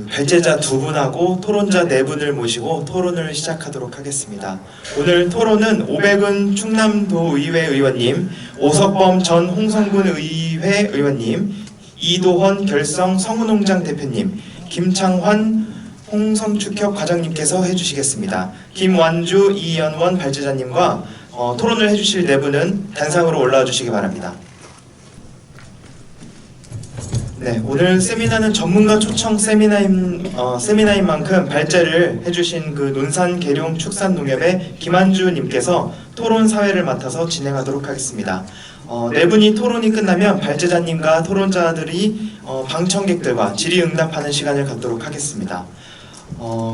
발제자 두 분하고 토론자 네 분을 모시고 토론을 시작하도록 하겠습니다. 오늘 토론은 오백은 충남도의회 의원님, 오석범 전 홍성군 의회 의원님, 이도헌 결성 성우농장 대표님, 김창환 홍성축협 과장님께서 해주시겠습니다. 김완주 이연원 발제자님과 토론을 해주실 네 분은 단상으로 올라와 주시기 바랍니다. 네, 오늘 세미나는 전문가 초청 세미나인 만큼 발제를 해주신 논산 계룡 축산농협의 김한주님께서 토론 사회를 맡아서 진행하도록 하겠습니다. 네 분이 토론이 끝나면 발제자님과 토론자들이 방청객들과 질의응답하는 시간을 갖도록 하겠습니다.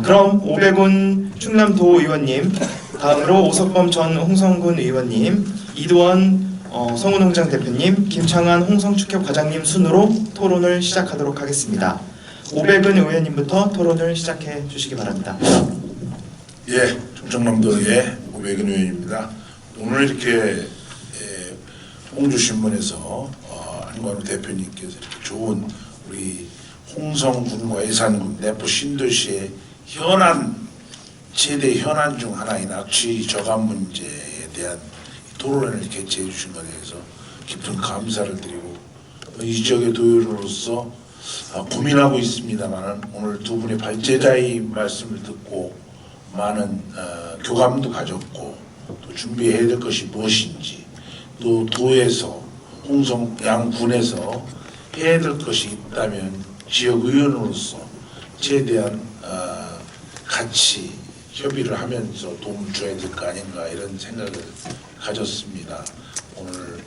그럼 오백은 충남도의원님, 다음으로 오석범 전 홍성군 의원님, 이도헌 성우농장 대표님, 김창환 홍성축협 과장님 순으로 토론을 시작하도록 하겠습니다. 오백은 의원님부터 토론을 시작해 주시기 바랍니다. 예, 충청남도의 오백은 의원입니다. 오늘 이렇게 홍주신문에서 한관우 대표님께서 이렇게 좋은 우리 홍성군과 예산군 내포 신도시의 최대 현안 중 하나인 악취 저감 문제에 대한 토론회를 개최해 주신 것에 대해서 깊은 감사를 드리고 이 지역의 도의원으로서 고민하고 있습니다만 오늘 두 분의 발제자의 말씀을 듣고 많은 교감도 가졌고 또 준비해야 될 것이 무엇인지 또 도에서 홍성 양군에서 해야 될 것이 있다면 지역 의원으로서 최대한 같이 협의를 하면서 도움을 줘야 될 거 아닌가 이런 생각을 가졌습니다. 오늘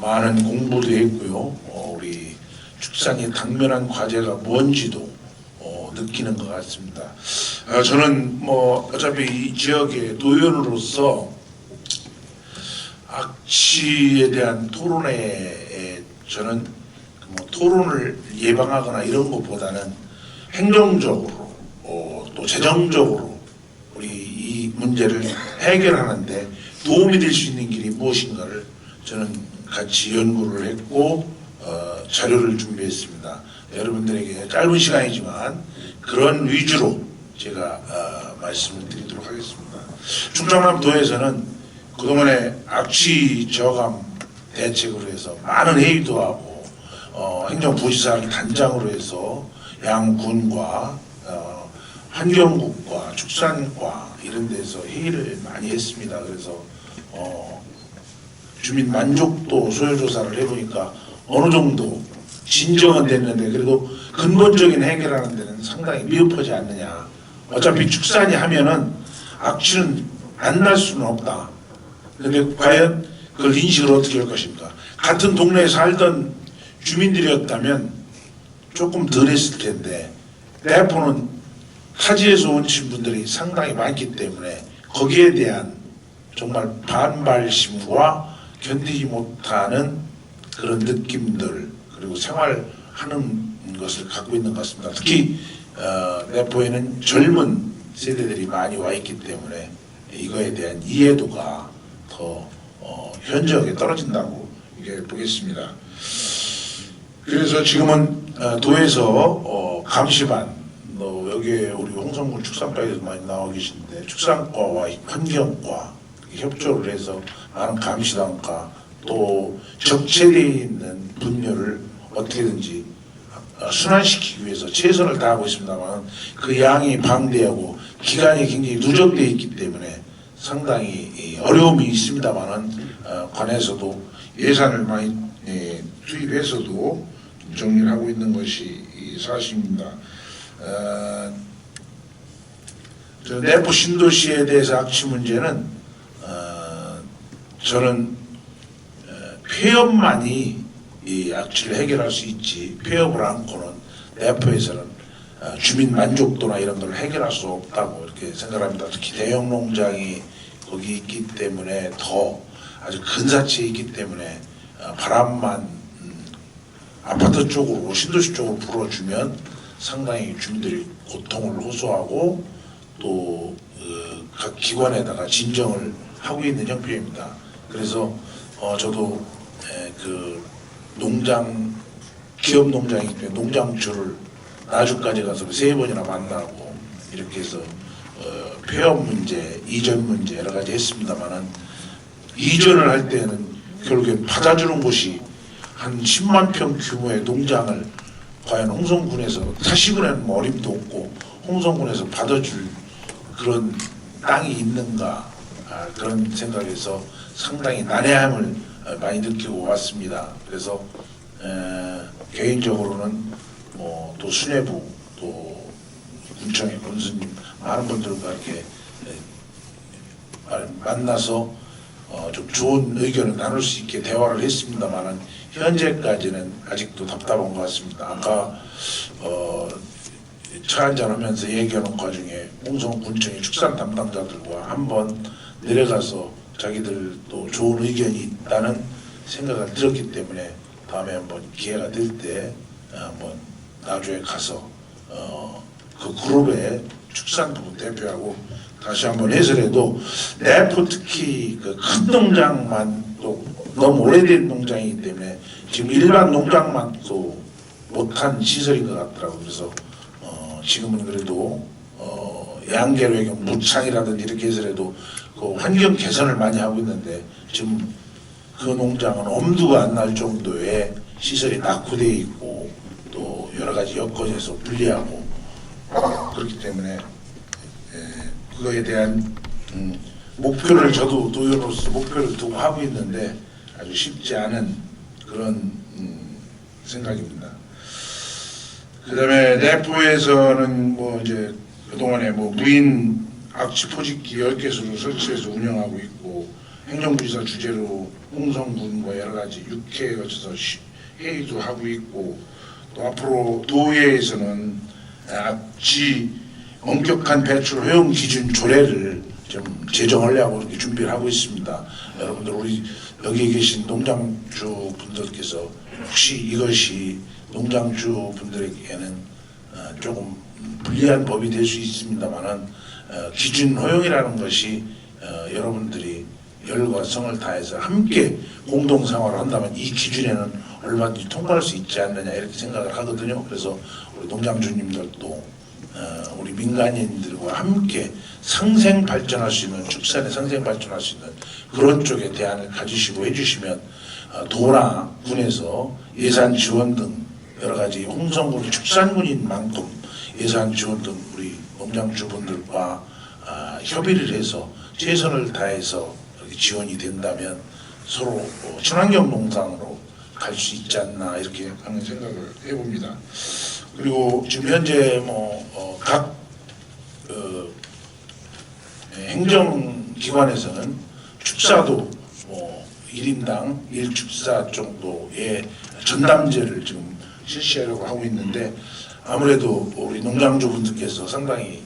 많은 공부도 했고요. 우리 축산의 당면한 과제가 뭔지도 느끼는 것 같습니다. 저는 어차피 이 지역의 도의원으로서 악취에 대한 토론회에 저는 토론을 예방하거나 이런 것보다는 행정적으로 또 재정적으로 우리 이 문제를 해결하는데 도움이 될 수 있는 길이 무엇인가를 저는 같이 연구를 했고 자료를 준비했습니다. 여러분들에게 짧은 시간이지만 그런 위주로 제가 말씀을 드리도록 하겠습니다. 충청남도에서는 그동안에 악취 저감 대책으로 해서 많은 회의도 하고 행정부지사를 단장으로 해서 양군과 환경국과 축산과 이런 데서 회의를 많이 했습니다. 그래서 주민 만족도 소요조사를 해보니까 어느 정도 진정은 됐는데 그래도 근본적인 해결하는 데는 상당히 미흡하지 않느냐. 어차피 축산이 하면은 악취는 안 날 수는 없다. 그런데 과연 그걸 인식을 어떻게 할 것입니까? 같은 동네에 살던 주민들이었다면 조금 덜 했을 텐데 대포는 타지에서 오신 분들이 상당히 많기 때문에 거기에 대한 정말 반발심과 견디지 못하는 그런 느낌들 그리고 생활하는 것을 갖고 있는 것 같습니다. 특히 내포에는 젊은 세대들이 많이 와 있기 때문에 이거에 대한 이해도가 더 현저하게 떨어진다고 보겠습니다. 그래서 지금은 도에서 감시반 여기에 우리 홍성군 축산과에서 많이 나와 계신데 축산과와 환경과 협조를 해서 많은 감시단과 또 적체되어 있는 분뇨를 어떻게든지 순환시키기 위해서 최선을 다하고 있습니다만 그 양이 방대하고 기간이 굉장히 누적되어 있기 때문에 상당히 어려움이 있습니다만 관에서도 예산을 많이 투입해서도 정리를 하고 있는 것이 사실입니다. 내포 신도시에 대해서 악취 문제는 저는 폐업만이 이 악취를 해결할 수 있지 폐업을 않고는 내포에서는 주민 만족도나 이런 걸 해결할 수 없다고 이렇게 생각합니다. 특히 대형 농장이 거기 있기 때문에 더 아주 근사치에 있기 때문에 바람만 아파트 쪽으로 신도시 쪽으로 불어주면 상당히 주민들이 고통을 호소하고 또 각 기관에다가 진정을 하고 있는 형편입니다. 그래서 저도 그 기업 농장이기 때문에 농장주를 나주까지 가서 3번이나 만나고 이렇게 해서 폐업 문제, 이전 문제 여러 가지 했습니다만은 이전을 할 때는 결국엔 받아주는 곳이 한 10만 평 규모의 농장을 과연 홍성군에서 사시군에는 뭐 어림도 없고 홍성군에서 받아줄 그런 땅이 있는가 그런 생각에서 상당히 난해함을 많이 느끼고 왔습니다. 그래서 개인적으로는 또 수뇌부 또 군청의 군수님 많은 분들과 이렇게 만나서 좀 좋은 의견을 나눌 수 있게 대화를 했습니다만은 현재까지는 아직도 답답한 것 같습니다. 아까 차 한잔하면서 얘기하는 과정에 홍성군청의 축산 담당자들과 한번 내려가서 자기들도 좋은 의견이 있다는 생각을 들었기 때문에 다음에 한번 기회가 될 때 한번 나주에 가서 그 그룹의 축산부 대표하고 다시 한번 해설해도 내포 특히 그 큰 농장만 또 너무 오래된 농장이기 때문에 지금 일반 농장만 또 못한 시설인 것 같더라고요. 그래서 지금은 그래도 양계로의 무창이라든지 이렇게 해서라도 그 환경 개선을 많이 하고 있는데 지금 그 농장은 엄두가 안 날 정도의 시설이 낙후되어 있고 또 여러 가지 여건에서 불리하고 그렇기 때문에 그거에 대한 목표를 저도 도의원으로서 목표를 두고 하고 있는데 아주 쉽지 않은 그런 생각입니다. 그다음에 내포에서는 뭐 이제 그동안에 뭐 무인 악취 포집기 10개소를 설치해서 운영하고 있고 행정부지사 주재로 홍성군과 여러 가지 6회에 거쳐서 회의도 하고 있고 또 앞으로 도의회에서는 악취 엄격한 배출 허용 기준 조례를 좀 제정하려고 이렇게 준비를 하고 있습니다. 여러분들 우리 여기 계신 농장주 분들께서 혹시 이것이 농장주 분들에게는 조금 불리한 법이 될 수 있습니다만은 기준 허용이라는 것이 여러분들이 열과 성을 다해서 함께 공동 생활을 한다면 이 기준에는 얼마든지 통과할 수 있지 않느냐 이렇게 생각을 하거든요. 그래서 우리 농장주님들도 우리 민간인들과 함께 상생 발전할 수 있는 축산에 상생 발전할 수 있는 그런 쪽에 대안을 가지시고 해주시면 도나 군에서 예산 지원 등 여러 가지 홍성군이 축산군인 만큼 예산 지원 등 우리 농장주분들과 협의를 해서 최선을 다해서 이렇게 지원이 된다면 서로 친환경 농장으로 갈 수 있지 않나 이렇게 하는 생각을 해봅니다. 그리고 지금 현재 각 행정기관에서는 축사도 1인당 1축사 정도의 전담제를 지금 실시하려고 하고 있는데 아무래도 우리 농장주분들께서 상당히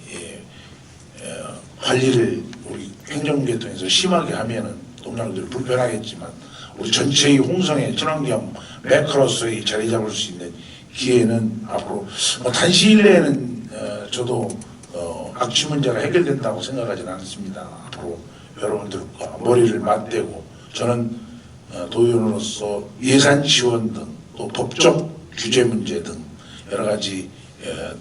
관리를 우리 행정계통에서 심하게 하면은 농장주들이 불편하겠지만 우리 전체의 홍성의 친환경 메카로서의 자리 잡을 수 있는 기회는 앞으로 단시일 내에는 저도 악취 문제가 해결된다고 생각하지는 않습니다. 앞으로 여러분들과 머리를 맞대고 저는 도의원으로서 예산 지원 등 또 법적 규제 문제 등 여러 가지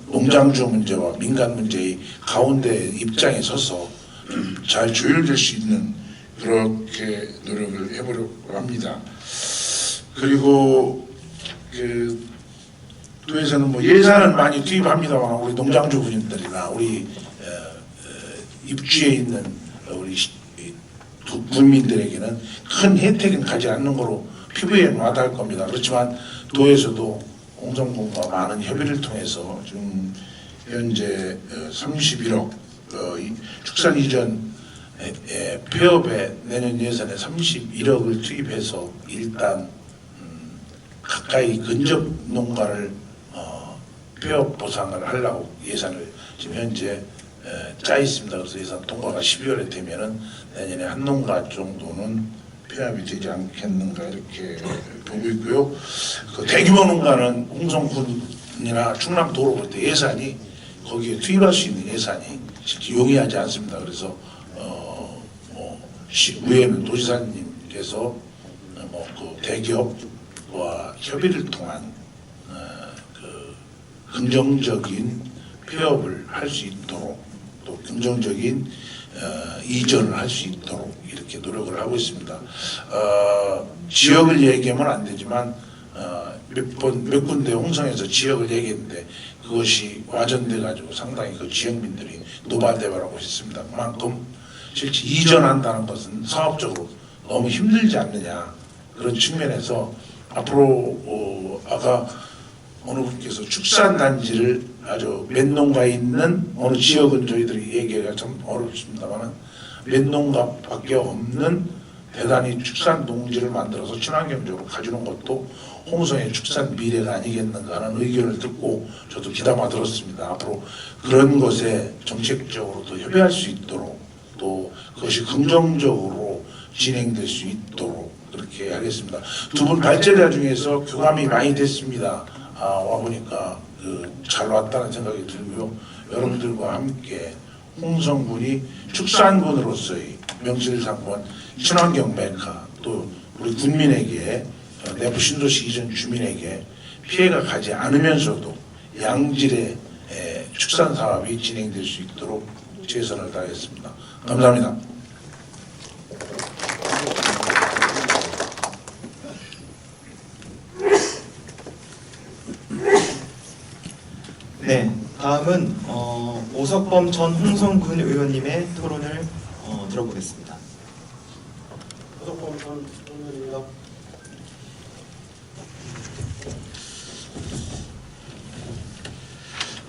농장주 문제와 민간 문제의 가운데 입장에 서서 잘 조율될 수 있는 그렇게 노력을 해보려고 합니다. 그리고 도에서는 뭐 예산은 많이 투입합니다만 우리 농장주 분들이나 우리 입주에 있는 우리 국민들에게는 큰 혜택은 가지 않는 거로 피부에 와닿을 겁니다. 그렇지만 도에서도 홍성군과 많은 협의를 통해서 지금 현재 31억 축산 이전 폐업에 내년 예산에 31억을 투입해서 일단 가까이 근접 농가를 폐업 보상을 하려고 예산을 지금 현재 짜 있습니다. 그래서 예산 통과가 12월에 되면은 내년에 한 농가 정도는 폐업이 되지 않겠는가 이렇게 보고 있고요. 그 대규모 농가는 홍성군이나 충남도로 볼 때 예산이 거기에 투입할 수 있는 예산이 실제 용이하지 않습니다. 그래서 시의회는 도지사님께서 그 대기업과 협의를 통한 그 긍정적인 폐업을 할 수 있도록 또 긍정적인 이전을 할 수 있도록 이렇게 노력을 하고 있습니다. 지역을 얘기하면 안 되지만 몇 군데 홍성에서 지역을 얘기했는데 그것이 와전돼 가지고 상당히 그 지역민들이 노발대발하고 있습니다. 그만큼 실제 이전한다는 것은 사업적으로 너무 힘들지 않느냐 그런 측면에서 앞으로 아까 어느 분께서 축산단지를 아주 맨농가에 있는 어느 지역은 저희들이 얘기하기가 참 어렵습니다만 맨농가밖에 없는 대단히 축산 농지를 만들어서 친환경적으로 가주는 것도 홍성의 축산 미래가 아니겠는가 하는 의견을 듣고 저도 귀담아 들었습니다. 앞으로 그런 것에 정책적으로도 협의할 수 있도록 또 그것이 긍정적으로 진행될 수 있도록 그렇게 하겠습니다. 두 분 발제자 중에서 교감이 많이 됐습니다. 와보니까 잘 왔다는 생각이 들고요. 여러분들과 함께 홍성군이 축산군으로서의 명실상부한 친환경 메카 또 우리 국민에게 내부 신도시 이전 주민에게 피해가 가지 않으면서도 양질의 축산 사업이 진행될 수 있도록 최선을 다하겠습니다. 감사합니다. 네, 다음은 오석범 전 홍성군 의원님의 토론을 들어보겠습니다. 오석범 전 의원입니다.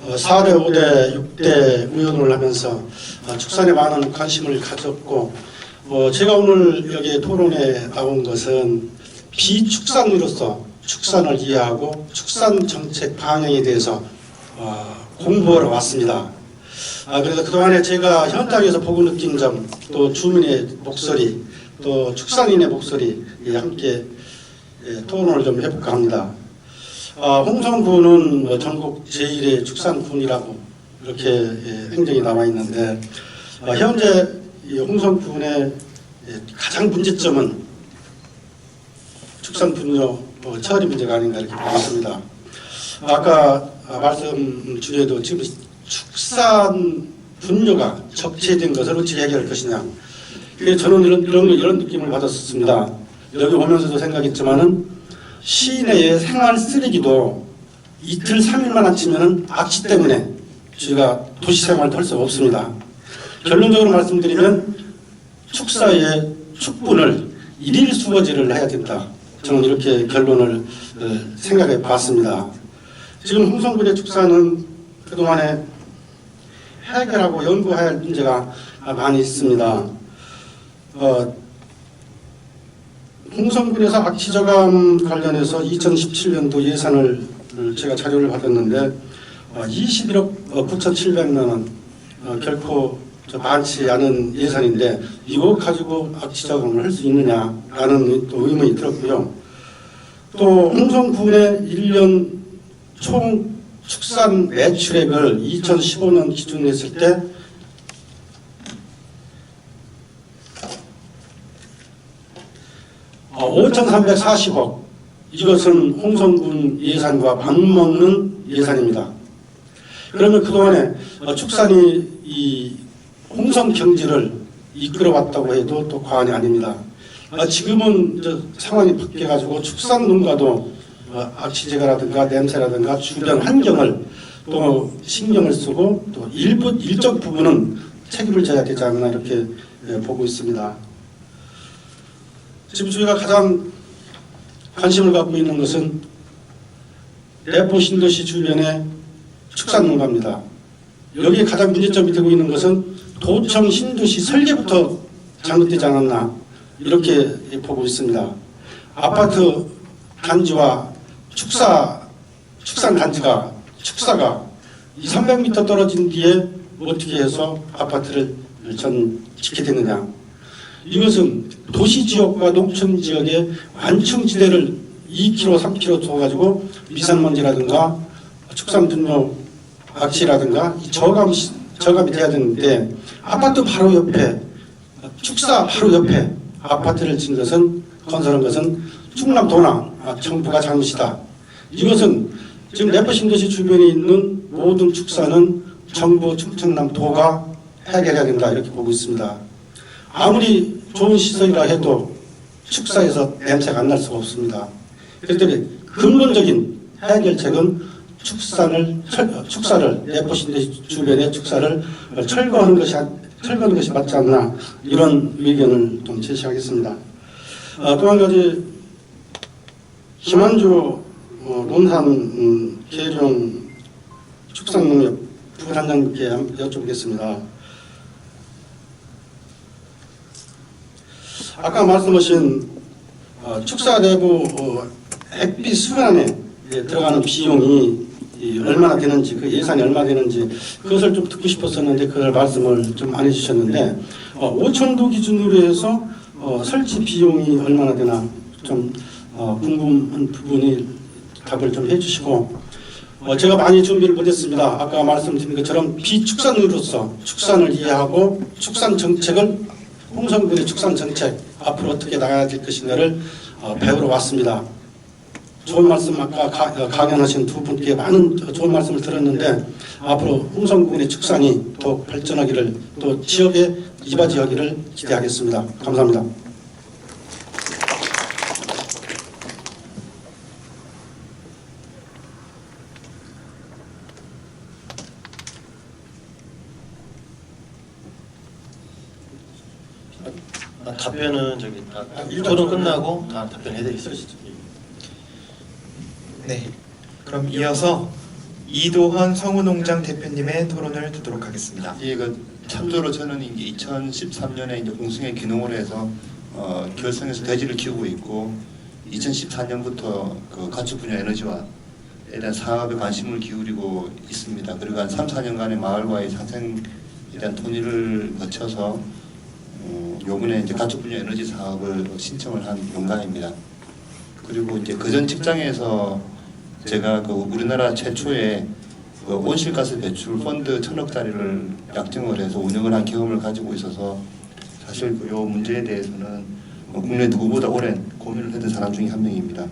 어, 4대, 5대, 6대 의원을 하면서 축산에 많은 관심을 가졌고 제가 오늘 여기 토론에 나온 것은 비축산으로서 축산을 이해하고 축산 정책 방향에 대해서 공부하러 왔습니다. 그래서 그동안에 제가 현장에서 보고 느낀 점, 또 주민의 목소리, 또 축산인의 목소리 함께 토론을 좀 해볼까 합니다. 홍성군은 전국 제1의 축산군이라고 이렇게 행정이 나와 있는데 현재 이 홍성군의 가장 문제점은 축산 분뇨 처리 문제가 아닌가 이렇게 보았습니다. 아까 말씀 중에도 지금 축산 분뇨가 적체된 것을 어떻게 해결할 것이냐. 그래서 저는 이런 느낌을 받았습니다. 여기 오면서도 생각했지만은 시내의 생활 쓰레기도 이틀 3일만 안 치면은 악취 때문에 저희가 도시 생활도 할 수가 없습니다. 결론적으로 말씀드리면 축사의 축분을 일일 수거제를 해야 된다. 저는 이렇게 결론을 생각해 봤습니다. 지금 홍성군의 축사는 그동안에 해결하고 연구해야 할 문제가 많이 있습니다. 홍성군에서 악취저감 관련해서 2017년도 예산을 제가 자료를 받았는데 21억 9,700만 원 결코 많지 않은 예산인데 이거 가지고 악취저감을 할 수 있느냐라는 또 의문이 들었고요. 또 홍성군의 1년 총 축산 매출액을 2015년 기준으로 했을 때 5,340억, 이것은 홍성군 예산과 맞먹는 예산입니다. 그러면 그동안에 축산이 이 홍성 경제를 이끌어왔다고 해도 또 과언이 아닙니다. 지금은 상황이 바뀌어가지고 축산 농가도 악취제거라든가 냄새라든가 주변 환경을 또 신경을 쓰고 또 일정 부분은 책임을 져야 되지 않나 이렇게 보고 있습니다. 지금 저희가 가장 관심을 갖고 있는 것은 내포 신도시 주변의 축산 농가입니다. 여기에 가장 문제점이 되고 있는 것은 도청 신도시 설계부터 잘못되지 않았나 이렇게 보고 있습니다. 아파트 단지와 축산 단지가 축사가 200~300m 떨어진 뒤에 어떻게 해서 아파트를 짓게 되느냐. 이것은 도시지역과 농촌지역의 완충지대를 2km, 3km 둬가지고 미세먼지라든가 축산분뇨 악취라든가 저감이 돼야 되는데 아파트 바로 옆에 축사 바로 옆에 아파트를 건설한 것은 충남도나 정부가 잘못이다. 이것은 지금 내포 신도시 주변에 있는 모든 축사는 정부 충청남도가 해결해야 된다 이렇게 보고 있습니다. 아무리 좋은 시설이라 해도 축사에서 냄새가 안 날 수가 없습니다. 그렇기 때문에 근본적인 해결책은 축사를 내포 신도시 주변의 축사를 철거하는 것이 맞지 않나 이런 의견을 좀 제시하겠습니다. 또 한 가지 김한주 논산 계룡 축산농협 부단장님께 여쭤보겠습니다. 아까 말씀하신 축사 내부 햇빛 수면에 들어가는 비용이 얼마나 되는지, 그 예산이 얼마나 되는지 그것을 좀 듣고 싶었었는데 그걸 말씀을 좀 안 해주셨는데 5천도 기준으로 해서 설치 비용이 얼마나 되나 좀 궁금한 부분이 답을 좀 해주시고 제가 많이 준비를 못했습니다. 아까 말씀드린 것처럼 비축산으로서 축산을 이해하고 축산 정책을 홍성군의 축산 정책 앞으로 어떻게 나가야 될 것인가를 배우러 왔습니다. 좋은 말씀 아까 강연하신 두 분께 많은 좋은 말씀을 들었는데 앞으로 홍성군의 축산이 더욱 발전하기를 또 지역에 이바지하기를 기대하겠습니다. 감사합니다. 답변은 저기 토론 끝나고 다 답변해드리겠습니다. 네. 그럼 이어서 이도헌 성우농장 대표님의 토론을 듣도록 하겠습니다. 예, 참조로 저는 이제 2013년에 이제 공승에 귀농을 해서 결성해서 돼지를 키우고 있고 2014년부터 그 가축 분야 에너지화에 대한 사업에 관심을 기울이고 있습니다. 그리고 한 3, 4년간의 마을과의 상생에 대한 논의를 거쳐서 요번에 이제 가축 분야 에너지 사업을 신청을 한 용가입니다. 그리고 이제 그전 직장에서 제가 그 우리나라 최초의 그 온실가스 배출 펀드 1,000억짜리를 약정을 해서 운영을 한 경험을 가지고 있어서 사실 이 문제에 대해서는 국내 누구보다 오랜 고민을 했던 사람 중에 한 명입니다.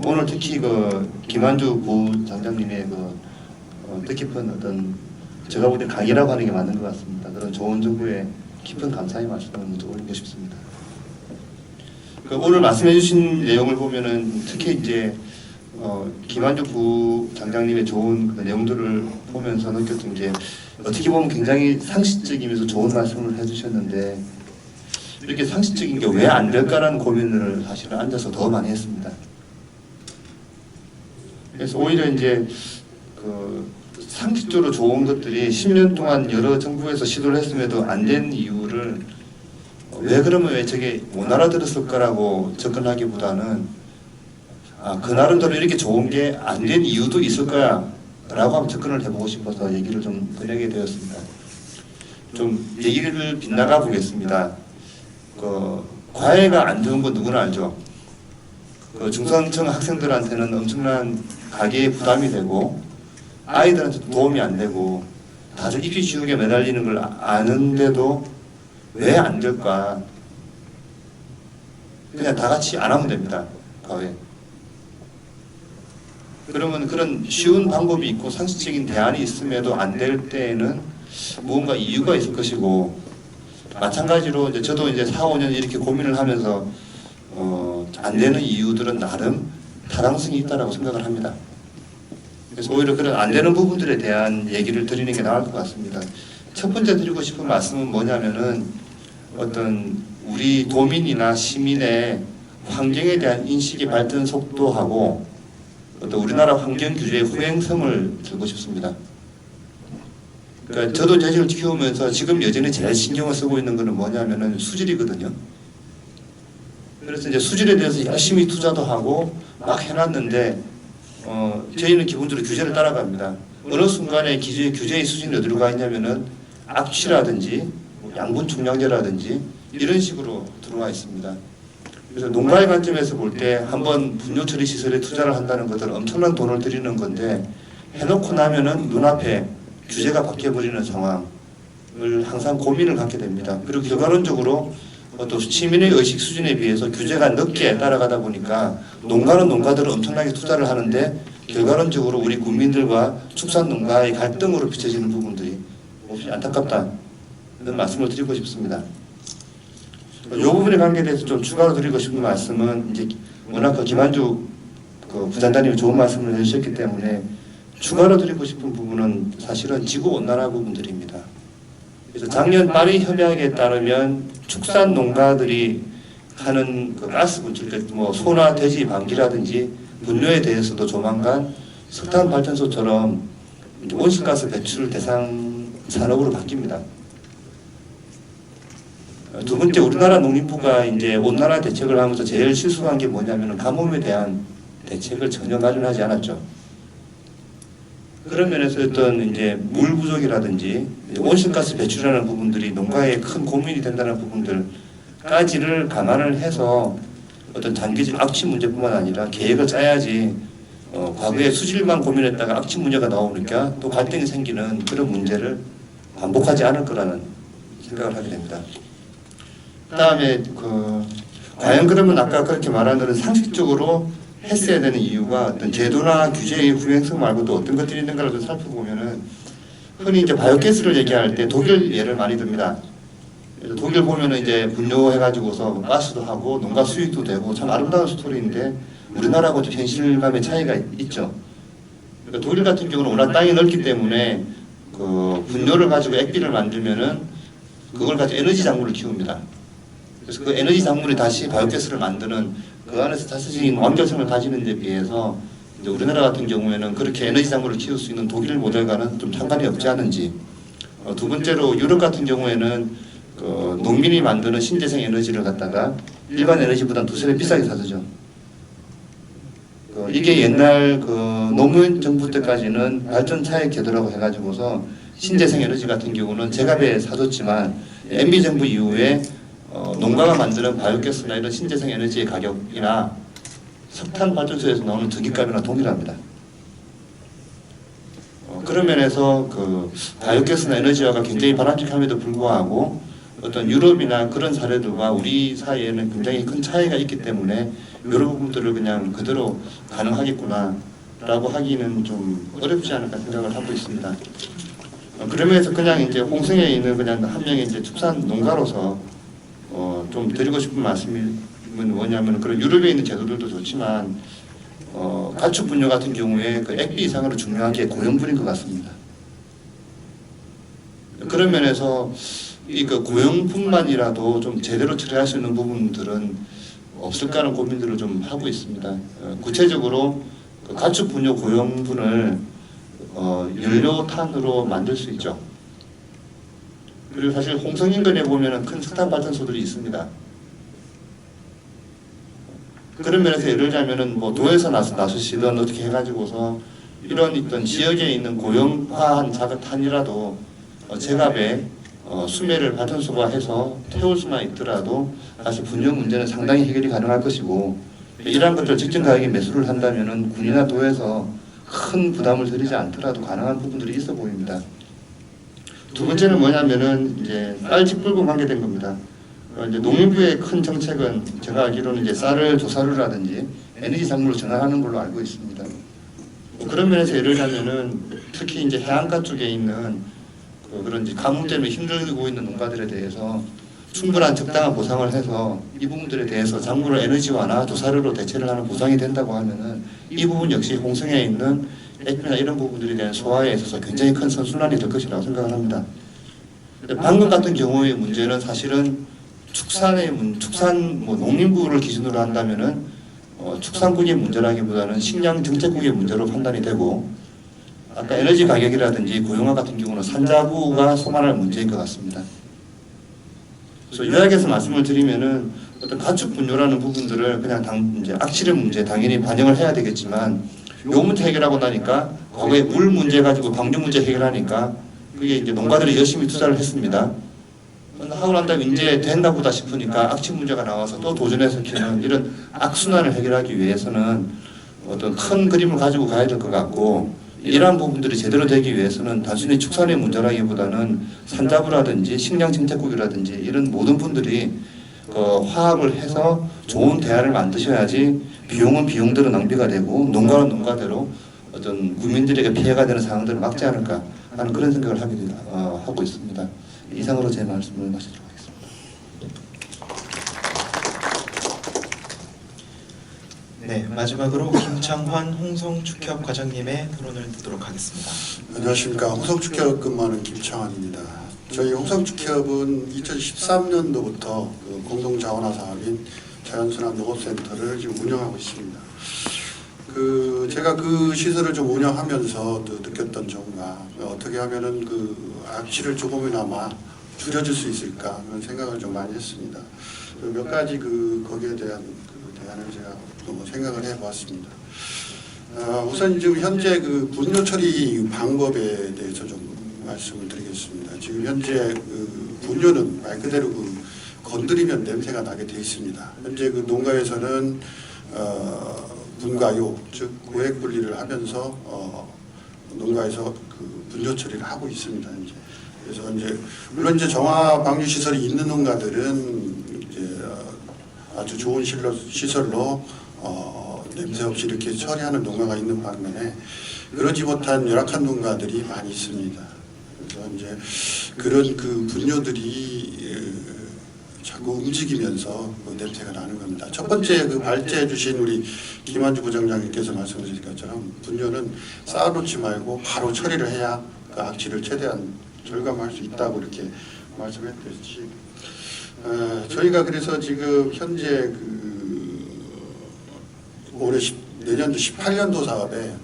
오늘 특히 그 김한주 부장장님의 그 뜻깊은 어떤 제가 볼 때 강의라고 하는 게 맞는 것 같습니다. 그런 좋은 정보에 깊은 감사의 말씀을 먼저 올리고 싶습니다. 오늘 말씀해주신 내용을 보면은 특히 이제 김한주 부장장님의 좋은 그 내용들을 보면서 느꼈던 게 어떻게 보면 굉장히 상식적이면서 좋은 말씀을 해주셨는데 이렇게 상식적인 게 왜 안 될까라는 고민을 사실은 앉아서 더 많이 했습니다. 그래서 오히려 이제 그 상식적으로 좋은 것들이 10년 동안 여러 정부에서 시도를 했음에도 안 된 이유를 왜 그러면 왜 저게 못 알아들었을 거라고 접근하기보다는 그 나름대로 이렇게 좋은 게 안 된 이유도 있을 거야 라고 한번 접근을 해보고 싶어서 얘기를 좀 꺼내게 되었습니다. 좀 얘기를 빗나가 보겠습니다. 과외가 안 좋은 건 누구나 알죠. 중산층 학생들한테는 엄청난 가계의 부담이 되고 아이들한테도 도움이 안 되고 다들 입시 지옥에 매달리는 걸 아는데도 왜 안 될까? 그냥 다 같이 안 하면 됩니다. 과외. 그러면 그런 쉬운 방법이 있고 상식적인 대안이 있음에도 안 될 때에는 무언가 이유가 있을 것이고 마찬가지로 이제 저도 이제 4, 5년 이렇게 고민을 하면서 안 되는 이유들은 나름 타당성이 있다라고 생각을 합니다. 그래서 오히려 그런 안 되는 부분들에 대한 얘기를 드리는 게 나을 것 같습니다. 첫 번째 드리고 싶은 말씀은 뭐냐면은 어떤 우리 도민이나 시민의 환경에 대한 인식의 발전 속도하고 어떤 우리나라 환경 규제의 후행성을 들고 싶습니다. 그러니까 저도 돼지를 키우면서 지금 여전히 제일 신경을 쓰고 있는 것은 뭐냐면은 수질이거든요. 그래서 이제 수질에 대해서 열심히 투자도 하고 막 해놨는데 저희는 기본적으로 규제를 따라갑니다. 어느 순간에 규제의 수준이 어디로 가 있냐면은 악취라든지 양분 총량제라든지 이런 식으로 들어와 있습니다. 그래서 농가의 관점에서 볼 때 한번 분뇨 처리 시설에 투자를 한다는 것은 엄청난 돈을 들이는 건데 해놓고 나면은 눈앞에 규제가 바뀌어버리는 상황을 항상 고민을 갖게 됩니다. 그리고 결과론적으로 또 시민의 의식 수준에 비해서 규제가 늦게 따라가다 보니까 농가는 농가들은 엄청나게 투자를 하는데 결과론적으로 우리 국민들과 축산농가의 갈등으로 비춰지는 부분들이 몹시 안타깝다 이런 말씀을 드리고 싶습니다. 이 부분에 관계돼서 좀 추가로 드리고 싶은 말씀은 이제 워낙 김한주 부장단님이 좋은 말씀을 해주셨기 때문에 추가로 드리고 싶은 부분은 사실은 지구온난화 부분들입니다. 그래서 작년 파리 협약에 따르면 축산 농가들이 하는 그 가스 분출, 뭐 소나 돼지 방지라든지 분뇨에 대해서도 조만간 석탄 발전소처럼 온실가스 배출 대상 산업으로 바뀝니다. 두 번째, 우리나라 농림부가 이제 온난화 대책을 하면서 제일 실수한 게 뭐냐면 가뭄에 대한 대책을 전혀 마련하지 않았죠. 그런 면에서 어떤 이제 물 부족이라든지 온실가스 배출하는 부분들이 농가에 큰 고민이 된다는 부분들까지를 감안을 해서 어떤 장기적 악취 문제뿐만 아니라 계획을 짜야지 과거에 수질만 고민했다가 악취 문제가 나오니까 또 갈등이 생기는 그런 문제를 반복하지 않을 거라는 생각을 하게 됩니다. 그다음에 과연 그러면 아까 그렇게 말한 대로 상식적으로 했어야 되는 이유가 어떤 제도나 규제의 후행성 말고 또 어떤 것들이 있는가를 좀 살펴보면은 흔히 이제 바이오가스를 얘기할 때 독일 예를 많이 듭니다. 그래서 독일 보면은 이제 분뇨해가지고서 가스도 하고 농가 수익도 되고 참 아름다운 스토리인데 우리나라하고 좀 현실감의 차이가 있죠. 그러니까 독일 같은 경우는 워낙 땅이 넓기 때문에 그 분뇨를 가지고 액비를 만들면은 그걸 가지고 에너지 작물을 키웁니다. 그래서 그 에너지 작물이 다시 바이오가스를 만드는 그 안에서 자체적인 완결성을 가지는 데 비해서 이제 우리나라 같은 경우에는 그렇게 에너지 작물을 키울 수 있는 독일 모델과는 좀 상관이 없지 않은지. 두 번째로 유럽 같은 경우에는 농민이 만드는 신재생 에너지를 갖다가 일반 에너지보다 두세 배 비싸게 사죠. 이게 옛날 노무현 정부 때까지는 발전 차익 제도라고 해가지고서 신재생 에너지 같은 경우는 제값에 사줬지만 MB 정부 이후에 농가가 만드는 바이오가스나 이런 신재생 에너지의 가격이나 석탄 발전소에서 나오는 전기값이나 동일합니다. 그런 면에서 바이오가스나 에너지화가 굉장히 바람직함에도 불구하고 어떤 유럽이나 그런 사례들과 우리 사이에는 굉장히 큰 차이가 있기 때문에 여러 부분들을 그냥 그대로 가능하겠구나 라고 하기는 좀 어렵지 않을까 생각을 하고 있습니다. 그러면서 그냥 이제 홍성에 있는 그냥 한 명의 이제 축산 농가로서 좀 드리고 싶은 말씀이 뭐냐면 그런 유럽에 있는 제도들도 좋지만 가축 분뇨 같은 경우에 그 액비 이상으로 중요한 게 고용분인 것 같습니다. 그런 면에서 이 고용분만이라도 좀 제대로 처리할 수 있는 부분들은 없을까 하는 고민들을 좀 하고 있습니다. 구체적으로 가축 분뇨 고용분을 연료탄으로 만들 수 있죠. 그리고 사실 홍성 인근에 보면은 큰 석탄 발전소들이 있습니다. 그런 면에서 예를 들자면은 뭐 도에서 나서시던 어떻게 해가지고서 이런 있던 지역에 있는 고용화한 자극탄이라도 제값에 수매를 발전소화해서 태울 수만 있더라도 사실 분뇨 문제는 상당히 해결이 가능할 것이고 이러한 것들 직전 가격에 매수를 한다면은 군이나 도에서 큰 부담을 들이지 않더라도 가능한 부분들이 있어 보입니다. 두 번째는 뭐냐면은 이제 쌀 직불금 관계된 겁니다. 이제 농림부의 큰 정책은 제가 알기로는 이제 쌀을 조사료라든지 에너지 작물로 전환하는 걸로 알고 있습니다. 그런 면에서 예를 들자면은 특히 이제 해안가 쪽에 있는 그런 이제 가뭄 때문에 힘들고 있는 농가들에 대해서 충분한 적당한 보상을 해서 이 부분들에 대해서 작물을 에너지화나 조사료로 대체를 하는 보상이 된다고 하면은 이 부분 역시 홍성에 있는 액비나 이런 부분들에 대한 소화에 있어서 굉장히 큰 선순환이 될 것이라고 생각을 합니다. 방금 같은 경우의 문제는 사실은 축산 농림부를 기준으로 한다면은 축산국의 문제라기보다는 식량 정책국의 문제로 판단이 되고 아까 에너지 가격이라든지 고용화 같은 경우는 산자부가 소만할 문제인 것 같습니다. 그래서 요약해서 말씀을 드리면은 어떤 가축 분뇨라는 부분들을 그냥 이제 악취의 문제 당연히 반영을 해야 되겠지만 요 문제 해결하고 나니까 과거에 물 문제 가지고 방류 문제 해결하니까 그게 이제 농가들이 열심히 투자를 했습니다. 하고 난 다음에 이제 됐나 보다 싶으니까 악취 문제가 나와서 또 도전해서 키는 이런 악순환을 해결하기 위해서는 어떤 큰 그림을 가지고 가야 될 것 같고 이러한 부분들이 제대로 되기 위해서는 단순히 축산의 문제라기보다는 산자부라든지 식량정책국이라든지 이런 모든 분들이 화합을 해서 좋은 대안을 만드셔야지 비용은 비용대로 낭비가 되고 농가는 농가대로 어떤 국민들에게 피해가 되는 상황들을 막지 않을까 하는 그런 생각을 하고 있습니다. 이상으로 제 말씀을 마치도록 하겠습니다. 네, 마지막으로 김창환 홍성축협 과장님의 토론을 듣도록 하겠습니다. 안녕하십니까. 홍성축협 근무하는 김창환입니다. 저희 홍성축협은 2013년도부터 그 공동자원화 사업인 자연순환 농업센터를 지금 운영하고 있습니다. 제가 그 시설을 좀 운영하면서 또 느꼈던 점과 어떻게 하면은 그 악취를 조금이나마 줄여줄 수 있을까 그런 생각을 좀 많이 했습니다. 몇 가지 거기에 대한 대안을 제가 생각을 해보았습니다. 우선 지금 현재 그 분뇨 처리 방법에 대해서 좀 말씀을 드리겠습니다. 지금 현재 그 분뇨는 말 그대로 건드리면 냄새가 나게 되어 있습니다. 현재 그 농가에서는 분가요, 즉 고액 분리를 하면서 농가에서 그 분뇨 처리를 하고 있습니다. 이제 그래서 이제 물론 이제 정화 방류 시설이 있는 농가들은 이제 아주 좋은 시설로 냄새 없이 이렇게 처리하는 농가가 있는 반면에 그러지 못한 열악한 농가들이 많이 있습니다. 그래서 이제 그런 그 분뇨들이 자꾸 움직이면서 그 냄새가 나는 겁니다. 첫 번째 그 발제해 주신 우리 김한주 부장장님께서 말씀해 주신 것처럼 분뇨는 쌓아놓지 말고 바로 처리를 해야 그 악취를 최대한 절감할 수 있다고 이렇게 말씀했듯이 저희가 그래서 지금 현재 올해 내년도 18년도 사업에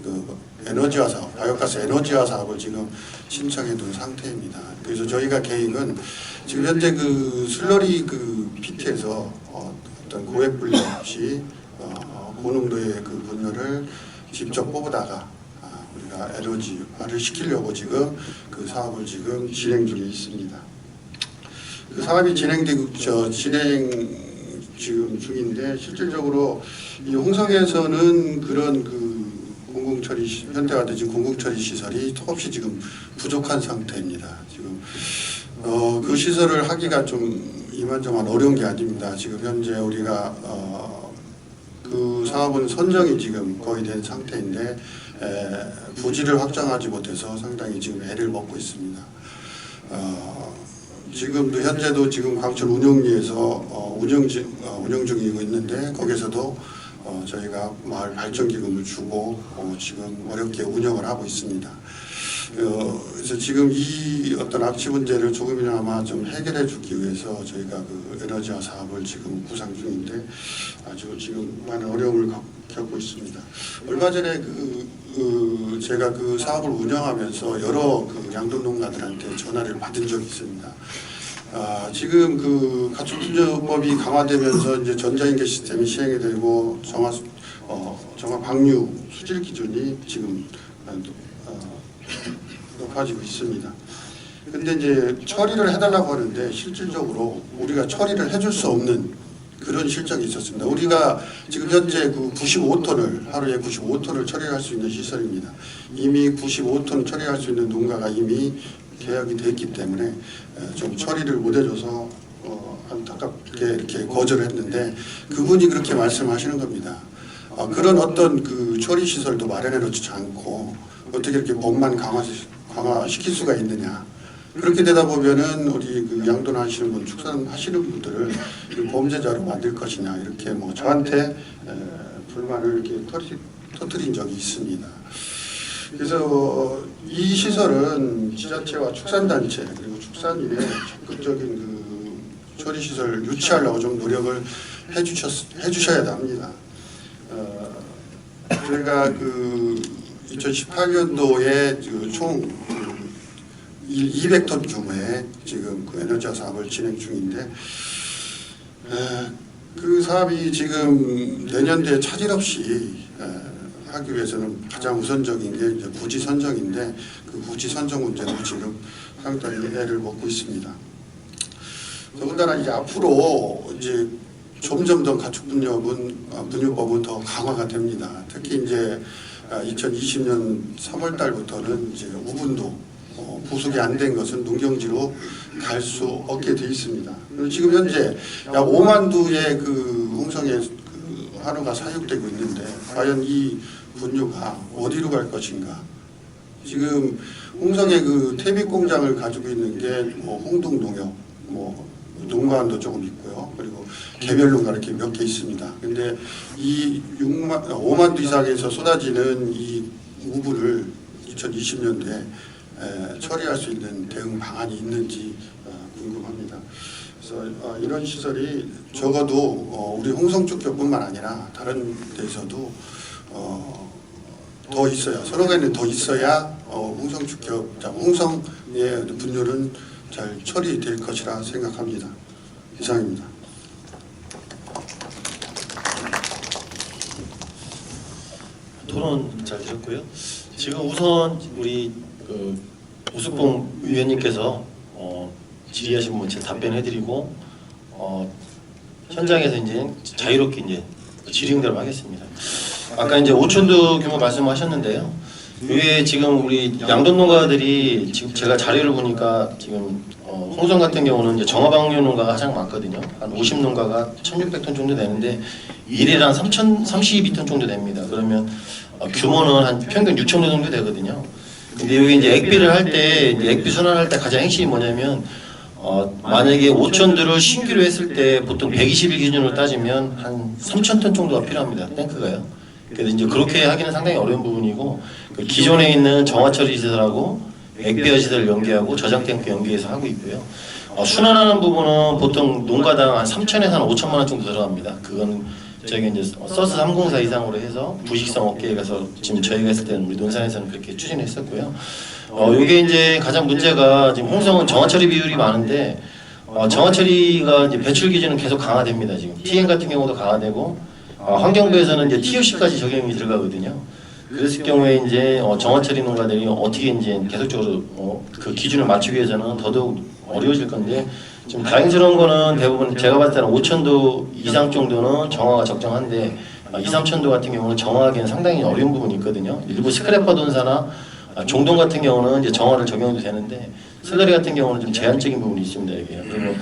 에너지화 사업, 바이오가스 에너지화 사업을 지금 신청해 둔 상태입니다. 그래서 저희가 계획은 지금 현재 슬러리 피트에서 어떤 고액 분리 없이 고농도의 분뇨를 직접 뽑아다가 우리가 에너지화를 시키려고 지금 그 사업을 지금 진행 중에 있습니다. 그 사업이 진행 지금 중인데 실질적으로 이 홍성에서는 그런 공공처리 현대화된 공공처리 시설이 턱없이 지금 부족한 상태입니다. 지금 그 시설을 하기가 좀 이만저만 어려운 게 아닙니다. 지금 현재 우리가 그 사업은 선정이 지금 거의 된 상태인데 부지를 확장하지 못해서 상당히 지금 애를 먹고 있습니다. 지금도 현재도 지금 광천 운영리에서 운영 중이고 있는데 거기서도 저희가 마을 발전 기금을 주고 지금 어렵게 운영을 하고 있습니다. 그래서 지금 이 어떤 악취 문제를 조금이나마 좀 해결해 주기 위해서 저희가 에너지화 사업을 지금 구상 중인데 아주 지금 많은 어려움을 겪고 있습니다. 얼마 전에 제가 그 사업을 운영하면서 여러 양돈 농가들한테 전화를 받은 적이 있습니다. 지금 가축분뇨법이 강화되면서 이제 전자인계 시스템이 시행이 되고 정화 방류 수질 기준이 지금 높아지고 있습니다. 근데 이제 처리를 해달라고 하는데 실질적으로 우리가 처리를 해줄 수 없는 그런 실정이 있었습니다. 우리가 지금 현재 95톤을 하루에 95톤을 처리할 수 있는 시설입니다. 이미 95톤 처리할 수 있는 농가가 이미 계약이 됐기 때문에 좀 처리를 못 해줘서 안타깝게 이렇게 거절을 했는데 그분이 그렇게 말씀하시는 겁니다. 그런 어떤 처리 시설도 마련해 놓지 않고 어떻게 이렇게 법만 강화시킬 수가 있느냐. 그렇게 되다 보면은 우리 양돈하시는 분, 축산하시는 분들을 범죄자로 만들 것이냐 이렇게 저한테 불만을 이렇게 터뜨린 적이 있습니다. 그래서 이 시설은 지자체와 축산단체 그리고 축산인의 적극적인 처리 시설을 유치하려고 좀 노력을 해주셔야 합니다. 저희가 2018년도에 총 200톤 규모의 지금 에너지화 사업을 진행 중인데 그 사업이 지금 내년도에 차질 없이 하기 위해서는 가장 우선적인 게 이제 부지 선정인데 그 부지 선정 문제도 지금 상당히 애를 먹고 있습니다. 더군다나 이제 앞으로 이제 점점 더 가축분뇨법은 더 강화가 됩니다. 특히 이제 2020년 3월 달부터는 이제 우분도 부속이 안 된 것은 농경지로 갈 수 없게 돼 있습니다. 그리고 지금 현재 약 5만 두의 홍성에 한우가 사육되고 있는데 과연 이 분유가 어디로 갈 것인가. 지금 홍성의 그 태빛 공장을 가지고 있는 게 뭐 홍동농협, 뭐 농가도 조금 있고요. 그리고 개별 농가 이렇게 몇 개 있습니다. 근데 이 5만 도 이상에서 쏟아지는 이 우부를 2020년도에 처리할 수 있는 대응 방안이 있는지 궁금합니다. 그래서 이런 시설이 적어도 우리 홍성축협뿐만 아니라 다른 데서도 더 있어야, 서로간에 더 있어야 홍성축협, 홍성의 분뇨는 잘 처리될 것이라 생각합니다. 이상입니다. 토론 잘 들었고요. 지금 우선 우리 그 우수봉 위원님께서 질의하신 분 제가 답변해드리고 현장에서 이제 자유롭게 이제 질의응답을 하겠습니다. 아까 이제 오촌도 규모 말씀하셨는데요. 이게 지금 우리 양돈 농가들이 지금 제가 자료를 보니까 지금 홍성 같은 경우는 이제 정화방류 농가가 가장 많거든요. 한 50농가가 1,600톤 정도 되는데 일일한 3,032톤 정도 됩니다. 그러면 규모는 한 평균 6,000톤 정도 되거든요. 근데 여기 이제 액비를 할 때, 액비 순환할 때 가장 핵심이 뭐냐면 만약에 5,000도를 신규로 했을 때 보통 120일 기준으로 따지면 한 3,000톤 정도가 필요합니다. 탱크가요. 그래서 이제 그렇게 하기는 상당히 어려운 부분이고 그 기존에 있는 정화처리 시설하고 액비화 시설을 연계하고 저장 탱크 연계해서 하고 있고요. 순환하는 부분은 보통 농가당 한 3,000에서 한 5,000만 원 정도 들어갑니다. 그건 저희가 이제 서스 304 이상으로 해서 부식성 업계에 가서 지금 저희가 했을 때는 우리 논산에서는 그렇게 추진했었고요. 이게 이제 가장 문제가 지금 홍성은 정화처리 비율이 많은데 정화처리가 이제 배출 기준은 계속 강화됩니다. 지금 TN 같은 경우도 강화되고 환경부에서는 이제 TOC까지 적용이 들어가거든요. 그랬을 경우에 이제 정화처리 농가들이 어떻게 이제 계속적으로 그 기준을 맞추기 위해서는 더더욱 어려워질 건데 지금 다행스러운 거는 대부분 제가 봤을 때는 5,000도 이상 정도는 정화가 적정한데 2, 3,000도 같은 경우는 정화하기는 상당히 어려운 부분이 있거든요. 일부 스크래퍼 돈사나 종동 같은 경우는 이제 정화를 적용해도 되는데 슬러리 같은 경우는 좀 제한적인 부분이 있습니다. 이게. 그리고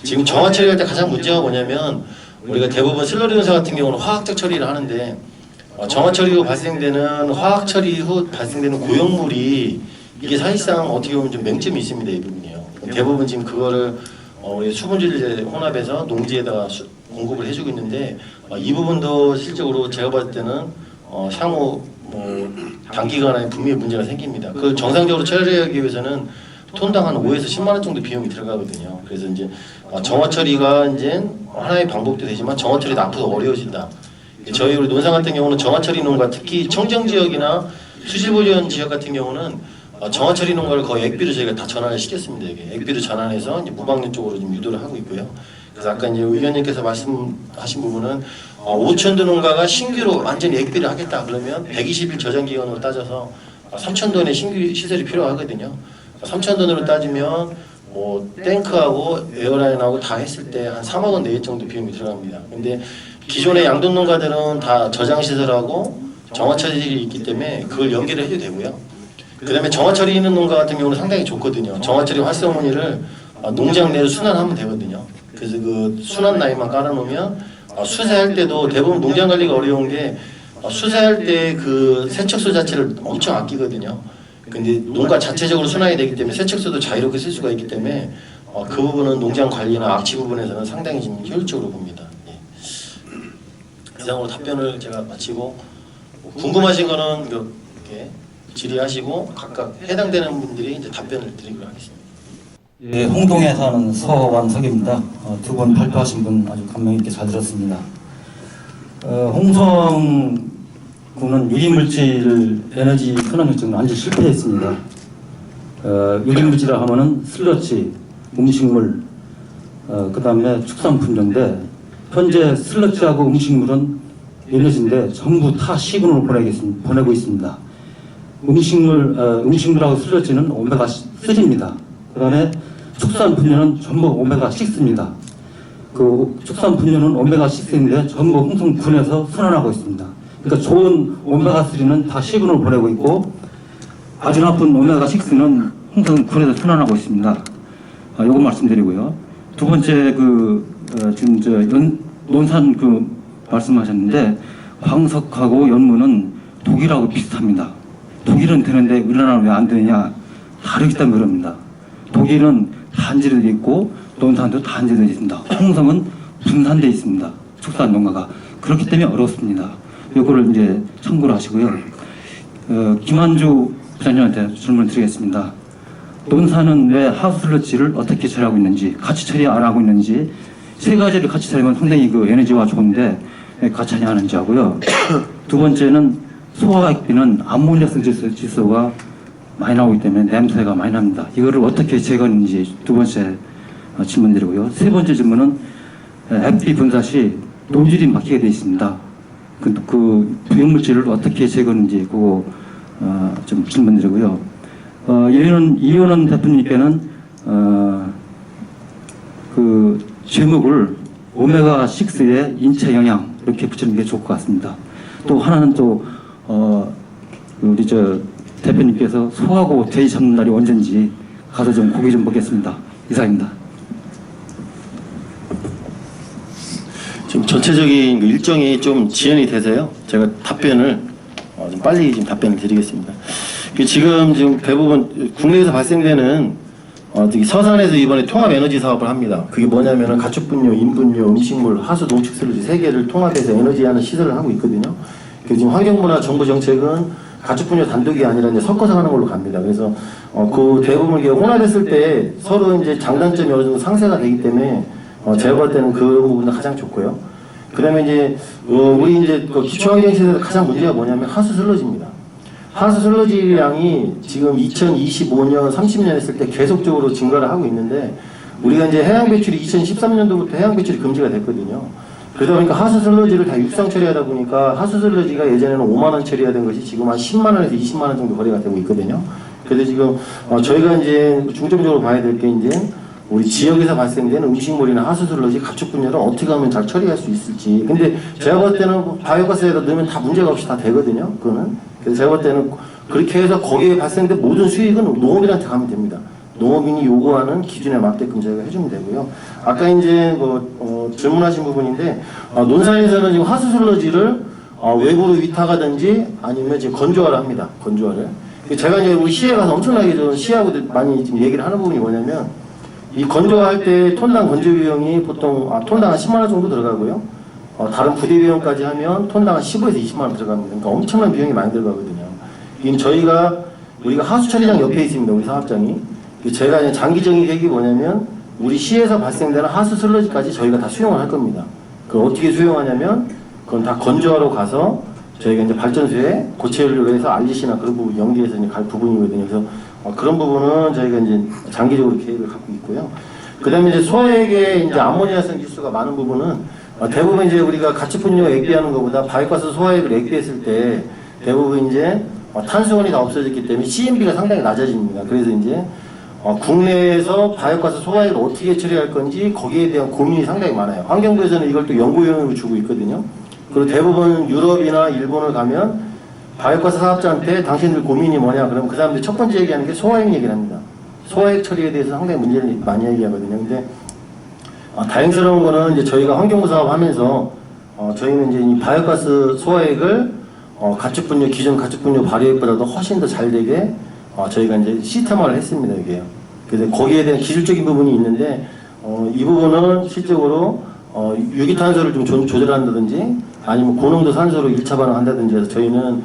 지금 정화 처리할 때 가장 문제가 뭐냐면 우리가 대부분 슬러리 돈사 같은 경우는 화학적 처리를 하는데 정화 처리 후 발생되는 화학 처리 후 발생되는 고용물이 이게 사실상 어떻게 보면 좀 맹점이 있습니다. 이 부분이요. 대부분 지금 그거를 우리 수분질제 혼합해서 농지에다가 공급을 해주고 있는데 이 부분도 실적으로 제가 봤을 때는 향후 단기간에 분명히 문제가 생깁니다. 그 정상적으로 처리하기 위해서는 톤당 한 5에서 10만 원 정도 비용이 들어가거든요. 그래서 이제 정화 처리가 이제 하나의 방법도 되지만 정화 처리도 앞으로 어려워진다. 저희 우리 논산 같은 경우는 정화 처리 농가 특히 청정 지역이나 수질 보전 지역 같은 경우는 정화 처리 농가를 거의 액비로 저희가 다 전환을 시켰습니다. 이게 액비로 전환해서 이제 무방류 쪽으로 좀 유도를 하고 있고요. 그래서 아까 이제 의원님께서 말씀하신 부분은 5,000도 농가가 신규로 완전히 액비를 하겠다 그러면 120일 저장 기간으로 따져서 3,000톤의 신규 시설이 필요하거든요. 3,000톤으로 따지면 뭐 탱크하고 에어라인하고 다 했을 때 한 3억 원 내외 정도 비용이 들어갑니다. 근데 기존의 양돈 농가들은 다 저장 시설하고 정화 처리들이 있기 때문에 그걸 연계를 해도 되고요. 그다음에 정화 처리 있는 농가 같은 경우는 상당히 좋거든요. 정화 처리 활성문의를 농장 내로 순환하면 되거든요. 그래서 그 순환 라인만 깔아놓으면 수세할 때도 대부분 농장 관리가 어려운 게 수세할 때 그 세척소 자체를 엄청 아끼거든요. 근데 농가 자체적으로 순환이 되기 때문에 세척소도 자유롭게 쓸 수가 있기 때문에 그 부분은 농장 관리나 악취 부분에서는 상당히 좀 효율적으로 봅니다. 예. 이상으로 답변을 제가 마치고 궁금하신 거는 이렇게 질의하시고 각각 해당되는 분들이 이제 답변을 드리도록 하겠습니다. 예, 홍동에 사는 서완석입니다. 두 분 발표하신 분 아주 감명 있게 잘 들었습니다. 홍성군은 유기물질 에너지 순환 결정은 완전히 실패했습니다. 유기물질이라 하면은 슬러치, 음식물, 그 다음에 축산품인데 현재 슬러치하고 음식물은 에너지인데 전부 타 시군으로 보내고 있습니다. 음식물하고 슬러지는 오메가3입니다. 그 다음에 축산 분뇨는 전부 오메가6입니다. 그 축산 분뇨는 오메가6인데 전부 홍성군에서 순환하고 있습니다. 그러니까 좋은 오메가3는 다 시군으로 보내고 있고 아주 나쁜 오메가6는 홍성군에서 순환하고 있습니다. 요거 말씀드리고요. 두 번째 지금 논산 말씀하셨는데 황석하고 연무는 독일하고 비슷합니다. 독일은 되는데 우리나라는 왜 안 되느냐? 다르기 때문에 그럽니다. 독일은 단지도 있고 논산도 단지도 있습니다. 홍성은 분산되어 있습니다. 축산 농가가. 그렇기 때문에 어렵습니다. 이거를 이제 참고를 하시고요. 김한주 부장님한테 질문을 드리겠습니다. 논산은 왜 하우스슬러지를 어떻게 처리하고 있는지, 같이 처리 안 하고 있는지, 세 가지를 같이 처리하면 상당히 그 에너지가 좋은데 왜 같이 안 하는지 하고요. 두 번째는 소화액비는 암모니아성 질소가 많이 나오기 때문에 냄새가 많이 납니다. 이거를 어떻게 제거하는지 두 번째 질문드리고요. 세 번째 질문은 액비 분사 시 노즐이 막히게 되어 있습니다. 그 부용물질을 어떻게 제거하는지 그거 좀 질문드리고요. 이현원 대표님께는 그 제목을 오메가6의 인체 영양 이렇게 붙이는 게 좋을 것 같습니다. 또 하나는 또 우리 저 대표님께서 소하고 돼지 잡는 날이 언젠지 가서 좀 고기 좀 보겠습니다. 이상입니다. 지금 전체적인 그 일정이 좀 지연이 돼서요. 제가 답변을 좀 빨리 좀 답변을 드리겠습니다. 지금 대부분 국내에서 발생되는 특히 서산에서 이번에 통합 에너지 사업을 합니다. 그게 뭐냐면은 가축분뇨, 인분뇨, 음식물, 하수, 농축슬러지 세 개를 통합해서 에너지하는 시설을 하고 있거든요. 그래서 지금 환경부나 정부 정책은 가축분뇨 단독이 아니라 이제 섞어서 하는 걸로 갑니다. 그래서 그 대부분 이게 혼합했을 때 서로 이제 장단점이 어느 정도 상쇄가 되기 때문에 제가 볼 때는 그 부분도 가장 좋고요. 그다음에 이제 우리 이제 그 기초환경시설에서 가장 문제가 뭐냐면 하수 슬러지입니다. 하수 슬러지 양이 지금 2025년, 30년 했을 때 계속적으로 증가를 하고 있는데 우리가 이제 해양 배출이 2013년도부터 해양 배출이 금지가 됐거든요. 그러다 보니까 하수 슬러지를 다 육상 처리하다 보니까 하수 슬러지가 예전에는 5만 원 처리하던 것이 지금 한 10만 원에서 20만 원 정도 거래가 되고 있거든요. 그래서 지금 저희가 이제 중점적으로 봐야 될 게 이제 우리 지역에서 발생되는 음식물이나 하수 슬러지, 가축분뇨를 어떻게 하면 잘 처리할 수 있을지. 근데 제가 볼 때는 바이오가스에다 넣으면 다 문제가 없이 다 되거든요. 그거는. 그래서 제가 볼 때는 그렇게 해서 거기에 발생된 모든 수익은 농업인한테 가면 됩니다. 농업인이 요구하는 기준에 맞게끔 저희가 해주면 되고요. 아까 이제 질문하신 부분인데 논산에서는 지금 하수 슬러지를 외부로 위탁하든지 아니면 지금 건조화를 합니다. 건조화를. 제가 이제 우리 시에 가서 엄청나게 좀 시하고도 많이 지금 얘기를 하는 부분이 뭐냐면 이 건조할 때 톤당 건조 비용이 보통 톤당 한 10만 원 정도 들어가고요. 다른 부대 비용까지 하면 톤당 한 15에서 20만 원 들어갑니다. 그러니까 엄청난 비용이 많이 들어가거든요. 지금 우리가 하수 처리장 옆에 있습니다. 우리 사업장이. 제가 이제 장기적인 계획이 뭐냐면 우리 시에서 발생되는 하수 슬러지까지 저희가 다 수용을 할 겁니다. 그걸 어떻게 수용하냐면 그건 다 건조하러 가서 저희가 이제 발전소에 고체 연료로 해서 RGC나 그런 부분 연기해서 이제 갈 부분이거든요. 그래서 그런 부분은 저희가 이제 장기적으로 계획을 갖고 있고요. 그 다음에 이제 소액의 이제 암모니아성 지수가 많은 부분은 대부분 이제 우리가 가축분뇨 액비하는 것보다 바이오가스 소화액을 액비했을 때 대부분 이제 탄수원이 다 없어졌기 때문에 CMB가 상당히 낮아집니다. 그래서 이제 국내에서 바이오가스 소화액을 어떻게 처리할 건지 거기에 대한 고민이 상당히 많아요. 환경부에서는 이걸 또 연구용으로 주고 있거든요. 그리고 대부분 유럽이나 일본을 가면 바이오가스 사업자한테 당신들 고민이 뭐냐 그러면 그 사람들이 첫 번째 얘기하는 게 소화액 얘기를 합니다. 소화액 처리에 대해서 상당히 문제를 많이 얘기하거든요. 근데 다행스러운 거는 이제 저희가 환경부 사업하면서 저희는 이제 이 바이오가스 소화액을 가축분뇨 기존 가축분뇨 발효액보다도 훨씬 더 잘 되게 저희가 이제 시스템화를 했습니다. 이게요. 그래서 거기에 대한 기술적인 부분이 있는데 이 부분은 실적으로 유기탄소를 좀 조절한다든지 아니면 고농도 산소로 1차 반응한다든지 해서 저희는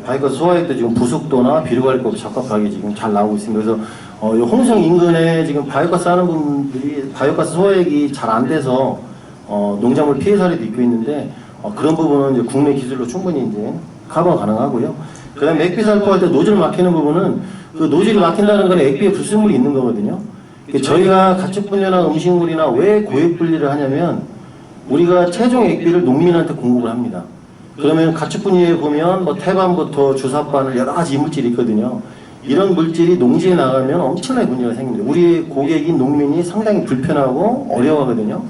바이오가스 소화액도 지금 부속도나 비료관리법 적합하게 지금 잘 나오고 있습니다. 그래서 홍성 인근에 지금 바이오가스 하는 분들이 바이오가스 소화액이 잘 안 돼서 농작물 피해 사례도 있고 있는데 그런 부분은 이제 국내 기술로 충분히 이제 커버 가능하고요. 그다음에 액비 살포할 때 노즐 막히는 부분은 그 노즐이 막힌다는 건 액비에 불순물이 있는 거거든요. 저희가 가축분뇨나 음식물이나 왜 고액 분리를 하냐면 우리가 최종 액비를 농민한테 공급을 합니다. 그러면 가축분뇨에 보면 뭐 태반부터 주사바늘 여러 가지 이물질이 있거든요. 이런 물질이 농지에 나가면 엄청나게 문제가 생깁니다. 우리 고객인 농민이 상당히 불편하고 어려워하거든요.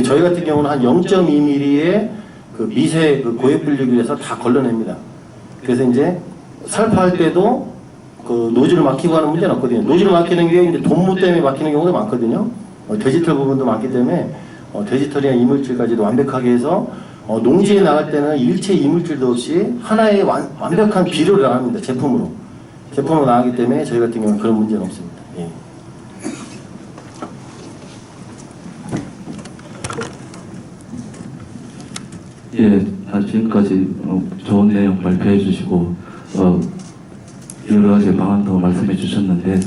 저희 같은 경우는 한 0.2mm의 그 미세 그 고액 분리기를 해서 다 걸러냅니다. 그래서 이제 살포할 때도 그 노즐을 막히고 하는 문제는 없거든요. 노즐을 막히는 게 이제 돈무 때문에 막히는 경우도 많거든요. 데지털 부분도 많기 때문에 데지털이나 이물질까지도 완벽하게 해서 농지에 나갈 때는 일체 이물질도 없이 하나의 완벽한 비료를 나갑니다. 제품으로 나가기 때문에 저희 같은 경우는 그런 문제는 없습니다. 예. 예, 지금까지 좋은 내용 발표해 주시고 여러 가지 방안도 말씀해 주셨는데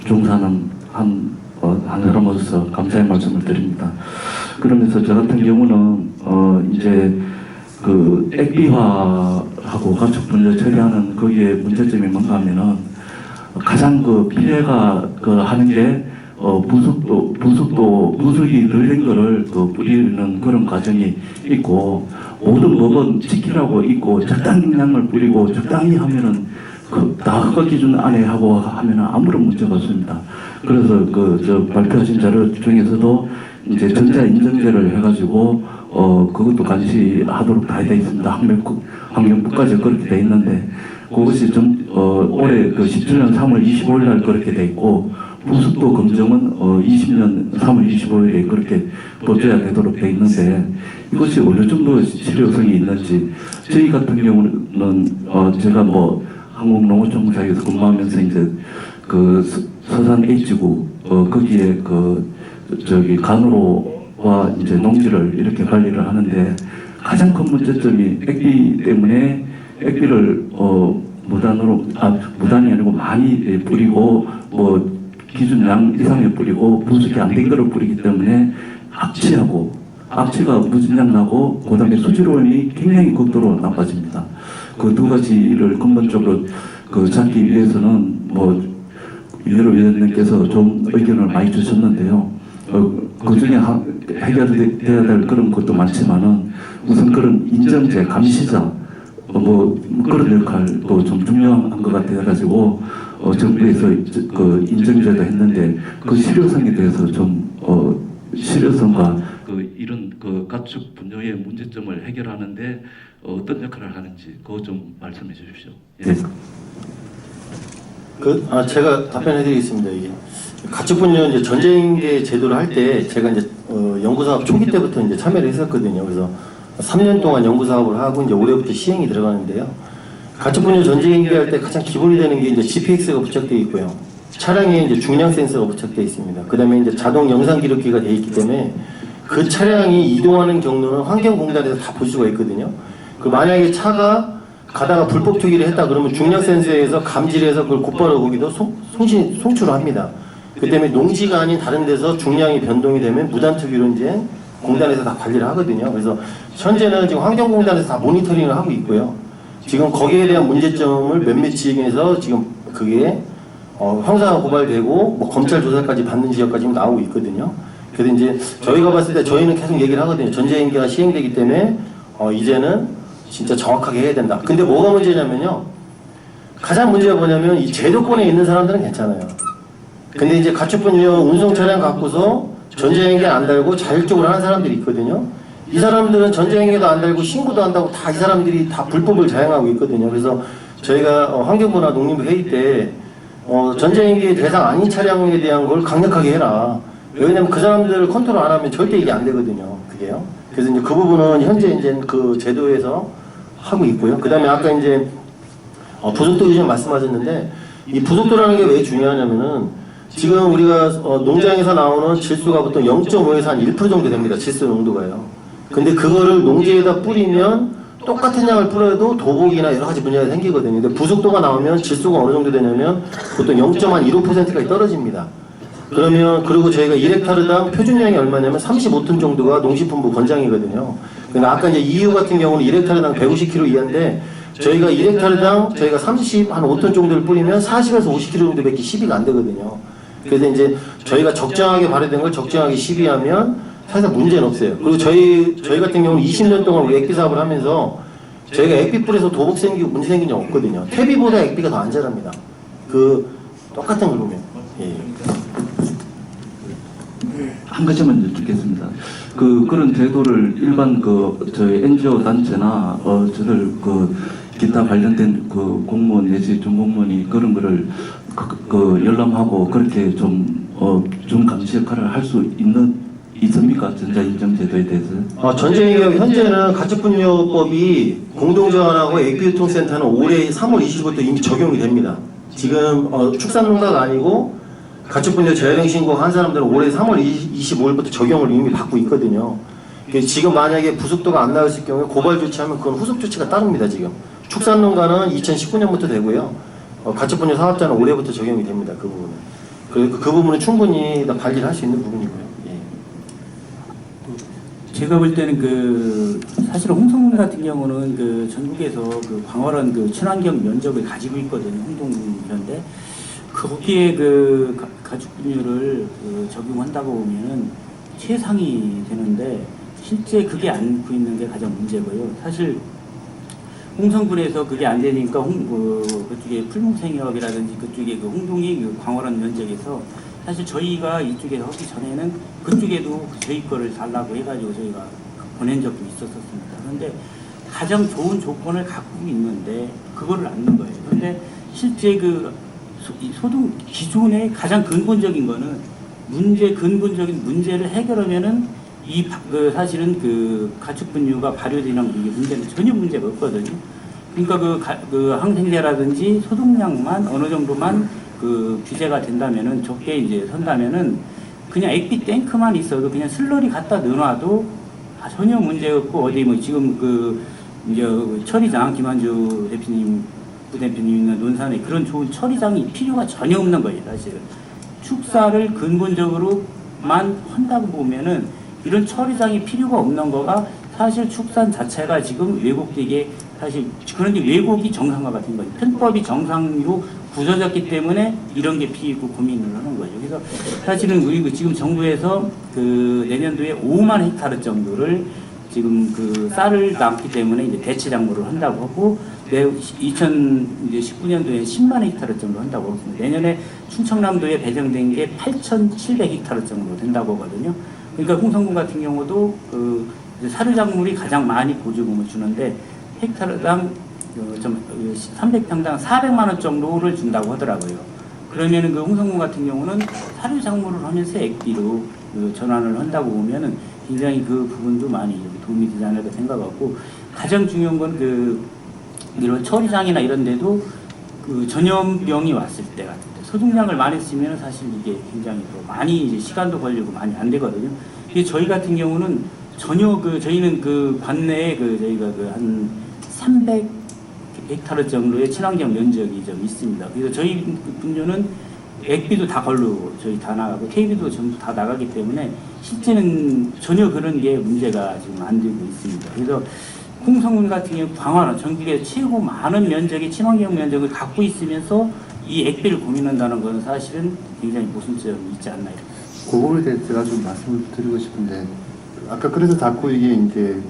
중사는 한 사람으로서 감사의 말씀을 드립니다. 그러면서 저 같은 경우는 이제 그 액비화하고 가축 분열 처리하는 거기에 문제점이 뭔가 하면은 가장 그 피해가 하는 게 부속이 덜 된 거를 뿌리는 그런 과정이 있고, 모든 법은 지키라고 있고, 적당량을 뿌리고, 적당히 하면은, 다 허가 기준 안에 하고 하면은 아무런 문제가 없습니다. 그래서 발표하신 자료 중에서도 이제 전자 인증제를 해가지고, 그것도 감시하도록 다 되어 있습니다. 환경부까지 그렇게 되어 있는데, 그것이 올해 17년 3월 25일 날 그렇게 되어 있고, 부속도 검정은 20년 3월 25일에 그렇게 도줘야 되도록 되어 있는데, 이것이 어느 정도 실효성이 있는지, 저희 같은 경우는 제가 한국농어총사에서 근무하면서 이제 서산 H구 거기에 간호로와 이제 농지를 이렇게 관리를 하는데, 가장 큰 문제점이 액비 때문에 액비를 무단이 아니고 많이 뿌리고 기준량 이상을 뿌리고 부속이 안 된 거를 뿌리기 때문에 악취가 무진장 나고 그다음에 수질오염이 굉장히 극도로 나빠집니다. 그 두 가지를 근본적으로 잡기 위해서는 유해로 위원님께서 좀 의견을 많이 주셨는데요. 그 중에 해결돼야 될 그런 것도 많지만은 우선 그런 인정제, 감시자 그런 역할도 좀 중요한 것 같아가지고 정부에서 인정제도 했는데 그 실효성에 대해서 좀 실효성과 이런 가축 분뇨의 문제점을 해결하는데 어떤 역할을 하는지 그거 좀 말씀해 주십시오. 예. 제가 답변해드리겠습니다. 이게 가축 분뇨 이제 전쟁계 제도를 할 때 제가 이제 연구사업 초기 때부터 이제 참여를 했었거든요. 그래서 3년 동안 연구 사업을 하고 이제 올해부터 시행이 들어가는데요. 가축 분뇨 전쟁계 할 때 가장 기본이 되는 게 이제 GPX가 부착되어 있고요. 차량에 이제 중량 센서가 부착되어 있습니다. 그다음에 이제 자동 영상 기록기가 되어 있기 때문에 그 차량이 이동하는 경로는 환경공단에서 다 볼 수가 있거든요. 만약에 차가 가다가 불법 투기를 했다 그러면 중량 센서에서 감지를 해서 그걸 곧바로 거기도 송출을 합니다. 그 때문에 농지가 아닌 다른 데서 중량이 변동이 되면 무단 투기로 이제 공단에서 다 관리를 하거든요. 그래서 현재는 지금 환경공단에서 다 모니터링을 하고 있고요. 지금 거기에 대한 문제점을 몇몇 지역에서 지금 그게 형사 고발되고 검찰 조사까지 받는 지역까지 나오고 있거든요. 그래서 이제 저희가 봤을 때 저희는 계속 얘기를 하거든요. 전자인계가 시행되기 때문에 이제는 진짜 정확하게 해야 된다. 근데 뭐가 문제냐면요. 가장 문제가 뭐냐면 이 제도권에 있는 사람들은 괜찮아요. 근데 이제 가축분뇨 운송 차량 갖고서 전자인계 안 달고 자율적으로 하는 사람들이 있거든요. 이 사람들은 전자인계도 안 달고 신고도 안 하고 다 이 사람들이 다 불법을 자행하고 있거든요. 그래서 저희가 환경부나 농림부 회의 때 전자인계 대상 아닌 차량에 대한 걸 강력하게 해라. 왜냐면 그 사람들을 컨트롤 안 하면 절대 이게 안 되거든요. 그게요. 그래서 이제 그 부분은 현재 이제 그 제도에서 하고 있고요. 그 다음에 아까 이제 부속도 좀 말씀하셨는데 이 부속도라는 게 왜 중요하냐면은 지금 우리가 농장에서 나오는 질소가 보통 0.5에서 한 1% 정도 됩니다. 질소 농도가요. 근데 그거를 농지에다 뿌리면 똑같은 양을 뿌려도 도복이나 여러 가지 문제가 생기거든요. 근데 부속도가 나오면 질소가 어느 정도 되냐면 보통 0.15%까지 떨어집니다. 그리고 저희가 1헥타르당 표준량이 얼마냐면 35톤 정도가 농식품부 권장이거든요. 그러니까 아까 이제 EU 같은 경우는 1헥타르당 150kg 이하인데 저희가 1헥타르당 저희가 5톤 정도를 뿌리면 40에서 50kg 정도밖에 시비가 안 되거든요. 그래서 이제 저희가 적정하게 발효된 걸 적정하게 시비하면 사실 문제는 없어요. 그리고 저희 같은 경우는 20년 동안 우리 액비 사업을 하면서 저희가 액비 뿌려서 도복 생기고 문제 생긴 적 없거든요. 퇴비보다 액비가 더 안전합니다. 똑같은 걸 보면. 예. 한 가지만 여쭙겠습니다. 그런 제도를 일반 저희 NGO 단체나 기타 관련된 공무원 내지 준공무원이 그런 거를 열람하고 그렇게 좀 감시 역할을 할 수 있습니까? 전자인증 제도에 대해서? 전자인증 현재는 가축분뇨법이 공동정원하고 액비유통센터는 올해 3월 20일부터 이미 적용이 됩니다. 지금 축산농가가 아니고 가축분뇨 재활용 신고한 사람들은 올해 3월 25일부터 적용을 이미 받고 있거든요. 지금 만약에 부속도가 안 나왔을 경우에 고발 조치하면 그건 후속 조치가 따릅니다. 지금 축산농가는 2019년부터 되고요. 가축분뇨 사업자는 올해부터 적용이 됩니다. 그 부분은. 그 부분은 충분히 다 관리를 할 수 있는 부분이고요. 예. 제가 볼 때는 사실 홍성군 같은 경우는 전국에서 광활한 친환경 면적을 가지고 있거든요. 홍동군인데 거기에 가축분유를 적용한다고 보면은 최상이 되는데 실제 그게 않고 있는 게 가장 문제고요. 사실 홍성군에서 그게 안 되니까 그쪽에 풀목생협이라든지 그쪽에 홍동이 광활한 면적에서 사실 저희가 이쪽에 하기 전에는 그쪽에도 저희 거를 달라고 해가지고 저희가 보낸 적도 있었습니다. 그런데 가장 좋은 조건을 갖고 있는데 그거를 안 넣은 거예요. 그런데 실제 소득 기존의 가장 근본적인 거는 근본적인 문제를 해결하면은 사실은 가축분유가 발효되는 이게 문제는 전혀 문제가 없거든요. 그러니까 항생제라든지 소득량만 어느 정도만 규제가 된다면은 적게 이제 선다면은 그냥 액비 탱크만 있어도 그냥 슬러리 갖다 넣어놔도 전혀 문제 없고 어디 지금 이제 처리장 김한주 대표님 부대표님 있는 논산에 그런 좋은 처리장이 필요가 전혀 없는 거예요. 사실은 축사를 근본적으로만 한다고 보면은 이런 처리장이 필요가 없는 거가 사실 축산 자체가 지금 왜곡되게 사실 그런데 왜곡이 정상화가 된 거예요. 편법이 정상으로 굳어졌기 때문에 이런 게 피고 고민을 하는 거죠. 그래서 사실은 우리 지금 정부에서 내년도에 5만 헥타르 정도를 지금 쌀을 남기 때문에 이제 대체 작물을 한다고 하고 2019년도에 10만 헥타르 정도 한다고 하고 있습니다. 내년에 충청남도에 배정된 게 8,700헥타르 정도 된다고 하거든요. 그러니까 홍성군 같은 경우도 사료 작물이 가장 많이 보조금을 주는데 헥타르당 300평당 400만 원 정도를 준다고 하더라고요. 그러면은 홍성군 같은 경우는 사료 작물을 하면서 액비로 전환을 한다고 보면은 굉장히 그 부분도 많이 도움이 되지 않을까 생각하고 가장 중요한 건 이런 처리장이나 이런 데도 전염병이 왔을 때 같은 데 소득량을 많이 쓰면 사실 이게 굉장히 더 많이 이제 시간도 걸리고 많이 안 되거든요. 근데 저희 같은 경우는 전혀 저희는 관내에 저희가 한 300헥타르 정도의 친환경 면적이 좀 있습니다. 그래서 저희 분뇨는 액비도 다 걸로 저희 다 나가고 KB도 전부 다 나가기 때문에 실제는 전혀 그런 게 문제가 지금 안 되고 있습니다. 그래서 홍성군 같은 경우 광활한 전국에 최고 많은 면적의 친환경 면적을 갖고 있으면서 이 액비를 고민한다는 것은 사실은 굉장히 모순점이 있지 않나 이렇게. 그 부분에 대해서 제가 좀 말씀을 드리고 싶은데 아까 그래서 자꾸 이게 이제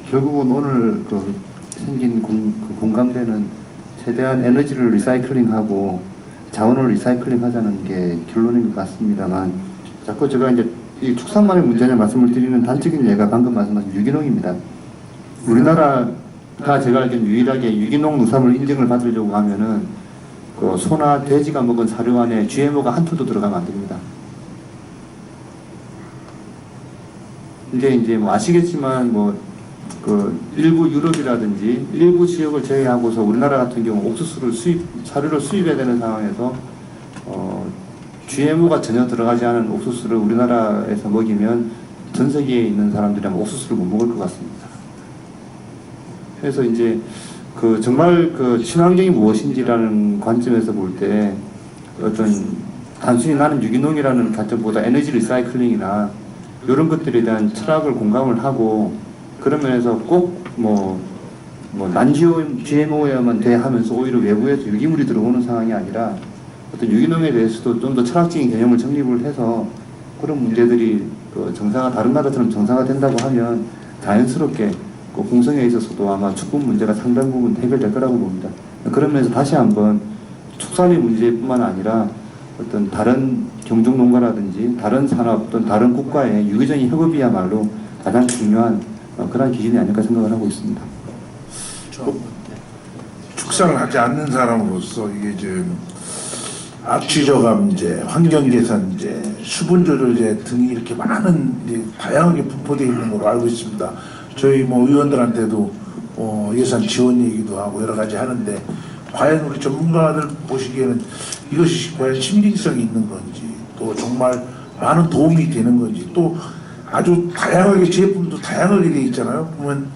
결국은 오늘 생긴 공감대는 최대한 에너지를 리사이클링하고 자원을 리사이클링하자는 게 결론인 것 같습니다만 자꾸 제가 이제 이 축산만의 문제냐 말씀을 드리는 단적인 예가 방금 말씀하신 유기농입니다. 우리나라가 제가 알기로는 유일하게 유기농 농산물 인증을 받으려고 하면은 소나 돼지가 먹은 사료 안에 GMO가 한 톨도 들어가면 안 됩니다. 이제 아시겠지만 일부 유럽이라든지 일부 지역을 제외하고서 우리나라 같은 경우 옥수수를 사료를 수입해야 되는 상황에서 GMO가 전혀 들어가지 않은 옥수수를 우리나라에서 먹이면 전 세계에 있는 사람들이 아마 옥수수를 못 먹을 것 같습니다. 그래서 이제 정말 친환경이 무엇인지라는 관점에서 볼 때 어떤 단순히 나는 유기농이라는 관점보다 에너지 리사이클링이나 이런 것들에 대한 철학을 공감을 하고 그런 면에서 꼭 난 GMO여야만 돼 하면서 오히려 외부에서 유기물이 들어오는 상황이 아니라 어떤 유기농에 대해서도 좀 더 철학적인 개념을 정립을 해서 그런 문제들이 다른 나라처럼 정상화 된다고 하면 자연스럽게 공성에 있어서도 아마 축분 문제가 상당 부분 해결될 거라고 봅니다. 그런 면에서 다시 한번 축산의 문제뿐만 아니라 어떤 다른 경종농가라든지 다른 산업 또는 다른 국가의 유기적인 협업이야말로 가장 중요한 그런 기준이 아닐까 생각을 하고 있습니다. 축산을 하지 않는 사람으로서 이게 악취저감제, 환경개선제, 수분조절제 등이 이렇게 많은 이제 다양하게 분포되어 있는 걸로 알고 있습니다. 저희 뭐 의원들한테도 예산 지원 얘기도 하고 여러 가지 하는데 과연 우리 전문가들 보시기에는 이것이 과연 신빙성이 있는 건지 또 정말 많은 도움이 되는 건지 또 아주 다양하게 제품도 다양하게 되어 있잖아요. 보면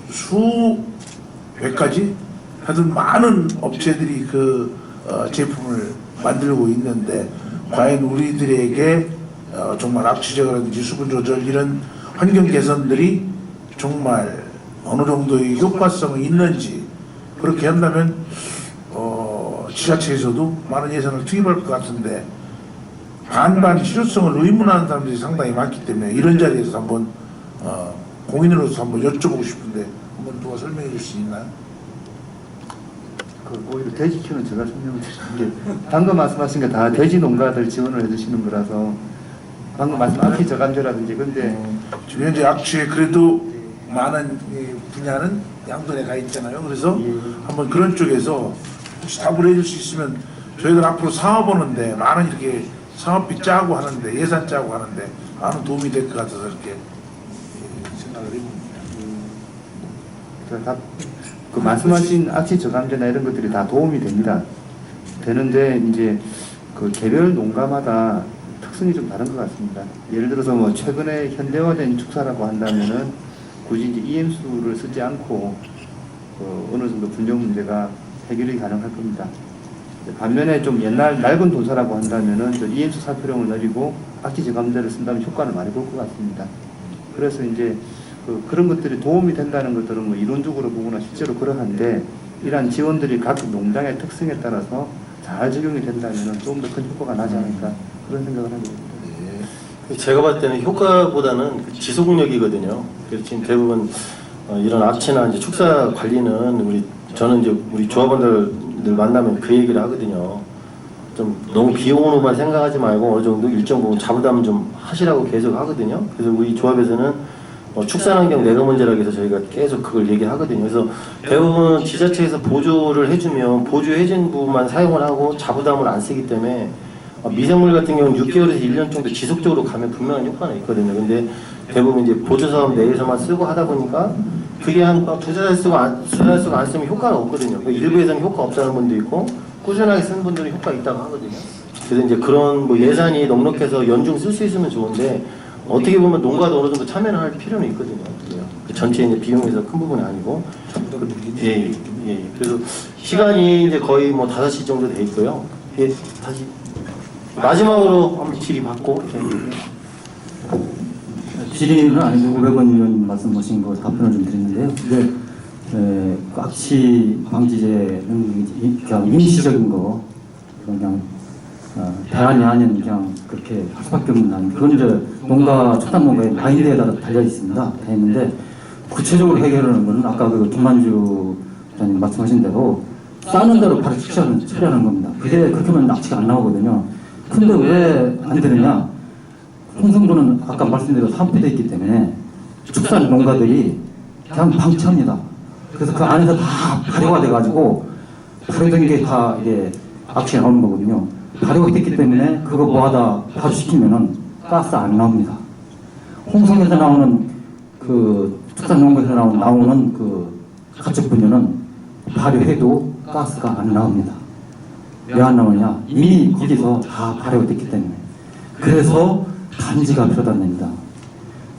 수백 가지 하여튼 많은 업체들이 그 제품을 만들고 있는데 과연 우리들에게 정말 악취제거라든지 수분 조절 이런 환경 개선들이 정말 어느 정도의 효과성이 있는지 그렇게 한다면 지자체에서도 많은 예산을 투입할 것 같은데 반반 실효성을 의문하는 사람들이 상당히 많기 때문에 이런 자리에서 한번 공인으로서 한번 여쭤보고 싶은데 한번 누가 설명해 줄 수 있나요? 오히려 돼지 키우는 제가 설명을 드리는 게 방금 말씀하신 게 다 돼지 농가들 지원을 해주시는 거라서 방금 말씀하신 악취 저감제라든지 근데 지금 현재 악취에 그래도 많은 분야는 양돈에 가 있잖아요. 그래서 한번 그런 쪽에서 혹시 답을 해줄 수 있으면 저희들 앞으로 사업 오는데 많은 이렇게 사업비 짜고 하는데 예산 짜고 하는데 많은 도움이 될 것 같아서 이렇게 생각을 해봅니다. 그 말씀하신 악취 저감제나 이런 것들이 다 도움이 됩니다. 되는데 이제 그 개별 농가마다 특성이 좀 다른 것 같습니다. 예를 들어서 뭐 최근에 현대화된 축사라고 한다면은 굳이 이제 EM수를 쓰지 않고 어느 정도 분쟁 문제가 해결이 가능할 겁니다. 반면에 좀 옛날 낡은 도사라고 한다면은 저 EM수 사표령을 내리고 악취 저감제를 쓴다면 효과를 많이 볼 것 같습니다. 그래서 이제 그런 것들이 도움이 된다는 것들은 뭐 이론적으로 보거나 실제로 그러한데 이러한 지원들이 각 농장의 특성에 따라서 잘 적용이 된다면 좀 더 큰 효과가 나지 않을까 그런 생각을 하게 됩니다. 제가 봤을 때는 효과보다는 그 지속력이거든요. 그래서 지금 대부분 이런 악취나 이제 축사 관리는 저는 이제 우리 조합원들 만나면 그 얘기를 하거든요. 좀 너무 비용으로만 생각하지 말고 어느 정도 일정 부분 자부담 좀 하시라고 계속 하거든요. 그래서 우리 조합에서는 축산환경 내가 문제라고 해서 저희가 계속 그걸 얘기하거든요. 그래서 대부분 지자체에서 보조를 해주면 보조해준 부분만 사용을 하고 자부담을 안 쓰기 때문에 미생물 같은 경우는 6개월에서 1년 정도 지속적으로 가면 분명한 효과는 있거든요. 근데 대부분 이제 보조사업 내에서만 쓰고 하다 보니까 그게 한 두세 달 쓰고 안 쓰면 효과가 없거든요. 일부에서는 효과 없다는 분도 있고 꾸준하게 쓰는 분들은 효과 있다고 하거든요. 그래서 이제 그런 뭐 예산이 넉넉해서 연중 쓸 수 있으면 좋은데 어떻게 보면 농가도 어느 정도 참여를 할 필요는 있거든요. 그 전체 이제 비용에서 큰 부분이 아니고. 예. 그래서 시간이 이제 거의 뭐 5시 정도 돼 있고요. 예, 다시 마지막으로 한번 질의 받고 질의는 아니고 500원 의원 말씀하신 거 답변을 좀 드리는데요. 근데 악취 방지제는 그냥 임시적인 거 그냥 대안이 아닌 그냥 그렇게 할 수밖에 없는 그건 이제 농가 축산 농가의 마인드에다 달려 있습니다. 다 있는데 구체적으로 해결하는 거는 아까 그 김만주 장님 말씀하신 대로 싸는 대로 바로 처리하는 겁니다. 그게 그렇게 하면 악취가 안 나오거든요. 근데 왜 안 되느냐? 홍성군은 아까 말씀드린 산포되어 있기 때문에 축산 농가들이 그냥 방치합니다. 그래서 그 안에서 다 발효가 돼가지고 발효된 게 다 이게 악취가 나오는 거거든요. 발효가 됐기 때문에 그거 뭐하다 발효시키면은 가스 안 나옵니다. 홍성에서 나오는 그 축산 농가에서 나오는 그 가축 분유는 발효해도 가스가 안 나옵니다. 왜 안 나오냐? 이미 거기서 다 발효가 됐기 때문에. 그래서 단지가 필요하답니다.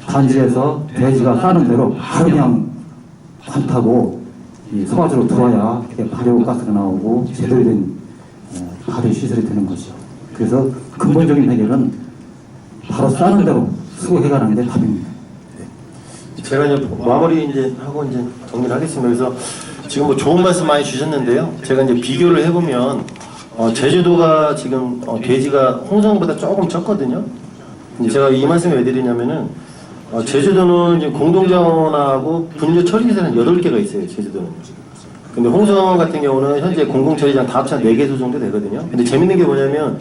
단지에서 돼지가 싸는 대로 바로 그냥 관타고 이 소화제로 들어와야 이렇게 발효 가스가 나오고 제대로 된 발효 시설이 되는 거죠. 그래서 근본적인 해결은 바로 싸는 대로 수거해가는 게 답입니다. 제가 이제 마무리 이제 하고 이제 정리를 하겠습니다. 그래서 지금 뭐 좋은 말씀 많이 주셨는데요. 제가 이제 비교를 해보면 제주도가 지금 돼지가 홍성보다 조금 적거든요. 제가 이 말씀을 왜 드리냐면은 제주도는 이제 공동자원하고 분류 처리기사는 8개가 있어요. 제주도는. 근데 홍성 같은 경우는 현재 공공처리장 다 합쳐 4개 정도 되거든요. 근데 재밌는 게 뭐냐면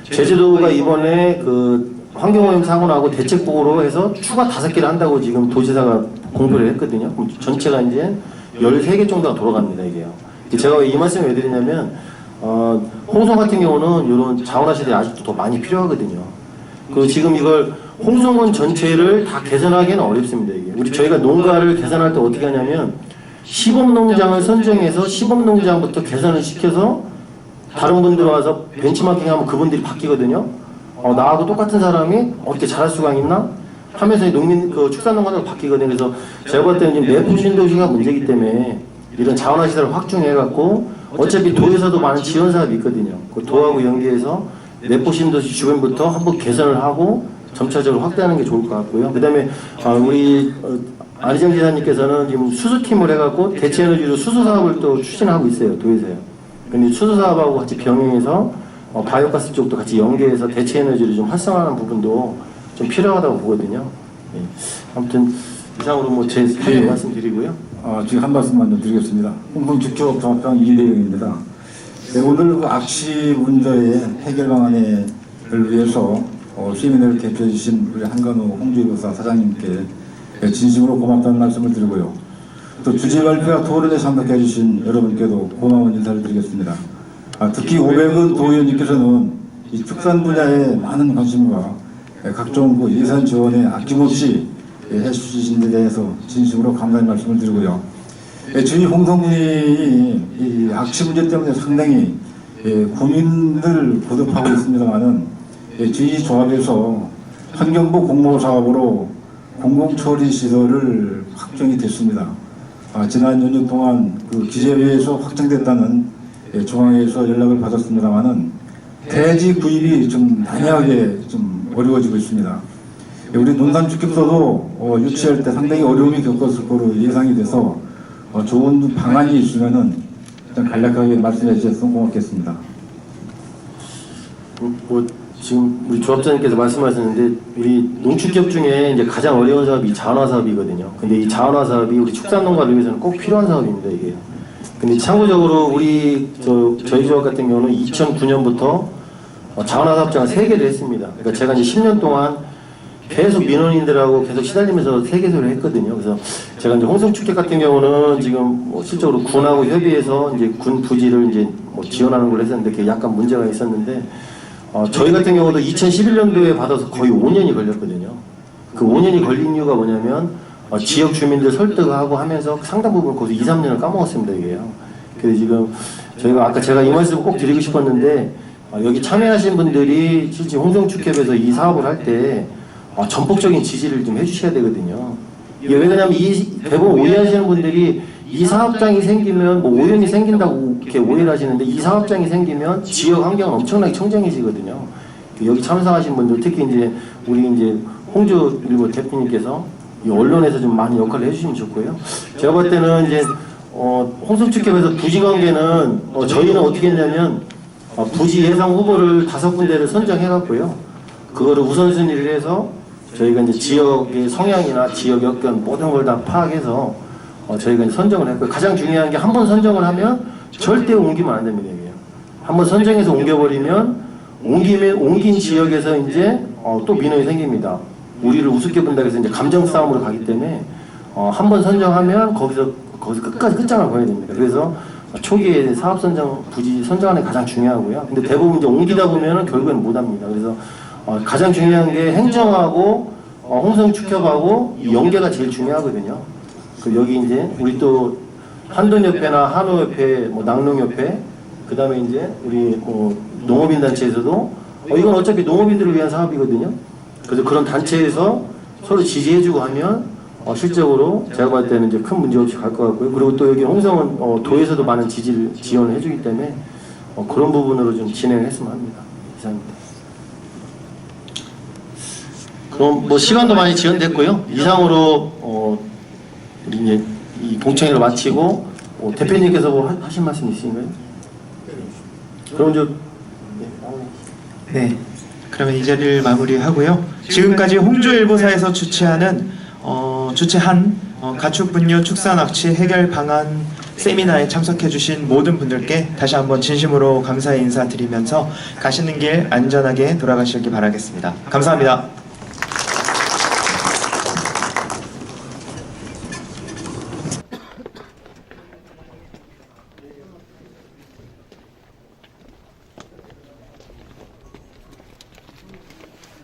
제주도가 이번에 그 환경오염 사고 나고 대책보고로 해서 추가 5개를 한다고 지금 도지사가 공표를 했거든요. 그럼 전체가 이제 13개 정도가 돌아갑니다, 이게요. 제가 이 말씀을 왜 드리냐면 홍성 같은 경우는 이런 자원화 시대에 아직도 더 많이 필요하거든요. 그 지금 이걸 홍성군 전체를 다 개선하기는 어렵습니다. 이게 저희가 농가를 개선할 때 어떻게 하냐면 시범농장을 선정해서 시범농장부터 개선을 시켜서 다른 분들 와서 벤치마킹하면 그분들이 바뀌거든요. 나하고 똑같은 사람이 어떻게 잘할 수가 있나 하면서 농민 그 축산농가로 바뀌거든요. 그래서 제가 볼 때는 지금 내부 신도시가 문제이기 때문에 이런 자원화 시설을 확충해갖고 어차피 도에서도 많은 지원 사업이 있거든요. 그 도하고 연계해서 내포 신도시 주변부터 한번 개선을 하고 점차적으로 확대하는 게 좋을 것 같고요. 그다음에 우리 안희정 지사님께서는 지금 수수팀을 해갖고 대체에너지로 수소 사업을 또 추진하고 있어요. 도에서요. 근데 수소 사업하고 같이 병행해서 바이오가스 쪽도 같이 연계해서 대체에너지를 좀 활성화하는 부분도 좀 필요하다고 보거든요. 네. 아무튼 이상으로 뭐 제 사실 말씀드리고요. 지금 한 말씀만 좀 드리겠습니다. 홍성 축적 조합장 이대영입니다. 네, 오늘 그 악취 문제의 해결 방안을 위해서 세미나를 개최해 주신 우리 한간호 홍주일보사 사장님께 진심으로 고맙다는 말씀을 드리고요. 또 주제 발표와 토론에 참석해 주신 여러분께도 고마운 인사를 드리겠습니다. 특히 오백은 도의원님께서는 이 축산 분야에 많은 관심과 각종 그 예산 지원에 아낌없이 해주신 데 대해서 진심으로 감사의 말씀을 드리고요. 저희 홍성군이 이 악취 문제 때문에 상당히 고민을 거듭하고 있습니다만은 저희 조합에서 환경부 공모 사업으로 공공처리 시설을 확정이 됐습니다. 지난 연휴 동안 그 기재회에서 확정됐다는 중앙에서 연락을 받았습니다만은 대지 구입이 좀 난해하게 좀 어려워지고 있습니다. 우리 논산축협소도 유치할 때 상당히 어려움이 겪었을 거로 예상이 돼서 좋은 방안이 있으면은 일단 간략하게 말씀해 주셨으면 고맙겠습니다. 뭐 지금 우리 조합장님께서 말씀하셨는데 우리 농축협 중에 이제 가장 어려운 사업이 자원화 사업이거든요. 근데 이 자원화 사업이 우리 축산농가를 위해서는 꼭 필요한 사업입니다, 이게. 근데 참고적으로 우리 저희 조합 같은 경우는 2009년부터 자원화 사업장을 3개를 했습니다. 그러니까 제가 이제 10년 동안 계속 민원인들하고 계속 시달리면서 세계소를 했거든요. 그래서 제가 이제 홍성축협 같은 경우는 지금 뭐 실적으로 군하고 협의해서 이제 군 부지를 이제 뭐 지원하는 걸 했었는데 그게 약간 문제가 있었는데 저희 같은 경우도 2011년도에 받아서 거의 5년이 걸렸거든요. 그 5년이 걸린 이유가 뭐냐면 지역 주민들 설득하고 하면서 상당 부분 거기서 2, 3년을 까먹었습니다, 이게요. 그래서 지금 저희가 아까 제가 이 말씀을 꼭 드리고 싶었는데 여기 참여하신 분들이 실제 홍성축협에서 이 사업을 할 때 전폭적인 지지를 좀 해주셔야 되거든요. 이게 왜 그러냐면 대부분 오해하시는 분들이 이 사업장이 생기면 뭐 오염이 생긴다고 이렇게 오해를 하시는데 이 사업장이 생기면 지역 환경은 엄청나게 청정해지거든요. 여기 참석하신 분들 특히 이제 우리 이제 홍주일보 대표님께서 이 언론에서 좀 많은 역할을 해주시면 좋고요. 제가 볼 때는 이제 홍성축협에서 부지 관계는 저희는 어떻게 했냐면 부지 예상 후보를 5군데를 선정해갖고요. 그거를 우선순위를 해서 저희가 이제 지역의 성향이나 지역 여건 모든 걸 다 파악해서 저희가 이제 선정을 했고요. 가장 중요한 게 한 번 선정을 하면 절대 옮기면 안 됩니다. 한번 선정해서 옮겨버리면 옮긴 지역에서 이제 또 민원이 생깁니다. 우리를 우습게 본다고 해서 이제 감정 싸움으로 가기 때문에 한 번 선정하면 거기서 끝까지 끝장을 봐야 됩니다. 그래서 초기에 사업 선정, 부지 선정하는 게 가장 중요하고요. 근데 대부분 이제 옮기다 보면은 결국에는 못 합니다. 그래서 가장 중요한 게 행정하고 홍성축협하고 연계가 제일 중요하거든요. 그 여기 이제 우리 또 한돈협회나 한우협회, 뭐 낙농협회, 그 다음에 이제 우리 농업인 단체에서도 이건 어차피 농업인들을 위한 사업이거든요. 그래서 그런 단체에서 서로 지지해주고 하면 실적으로 제가 봤을 때는 이제 큰 문제 없이 갈 것 같고요. 그리고 또 여기 홍성은 도에서도 많은 지원을 해주기 때문에 그런 부분으로 좀 진행을 했으면 합니다. 이상입니다. 그럼 뭐 시간도 많이 지연됐고요. 이상으로 우리 이제 이 공청회를 마치고 대표님께서 뭐 하신 말씀 있으신가요? 그럼 네, 그러면 이 자리를 마무리하고요. 지금까지 홍주일보사에서 주최한 가축 분뇨 축산 악취 해결 방안 세미나에 참석해주신 모든 분들께 다시 한번 진심으로 감사의 인사드리면서 가시는 길 안전하게 돌아가시길 바라겠습니다. 감사합니다.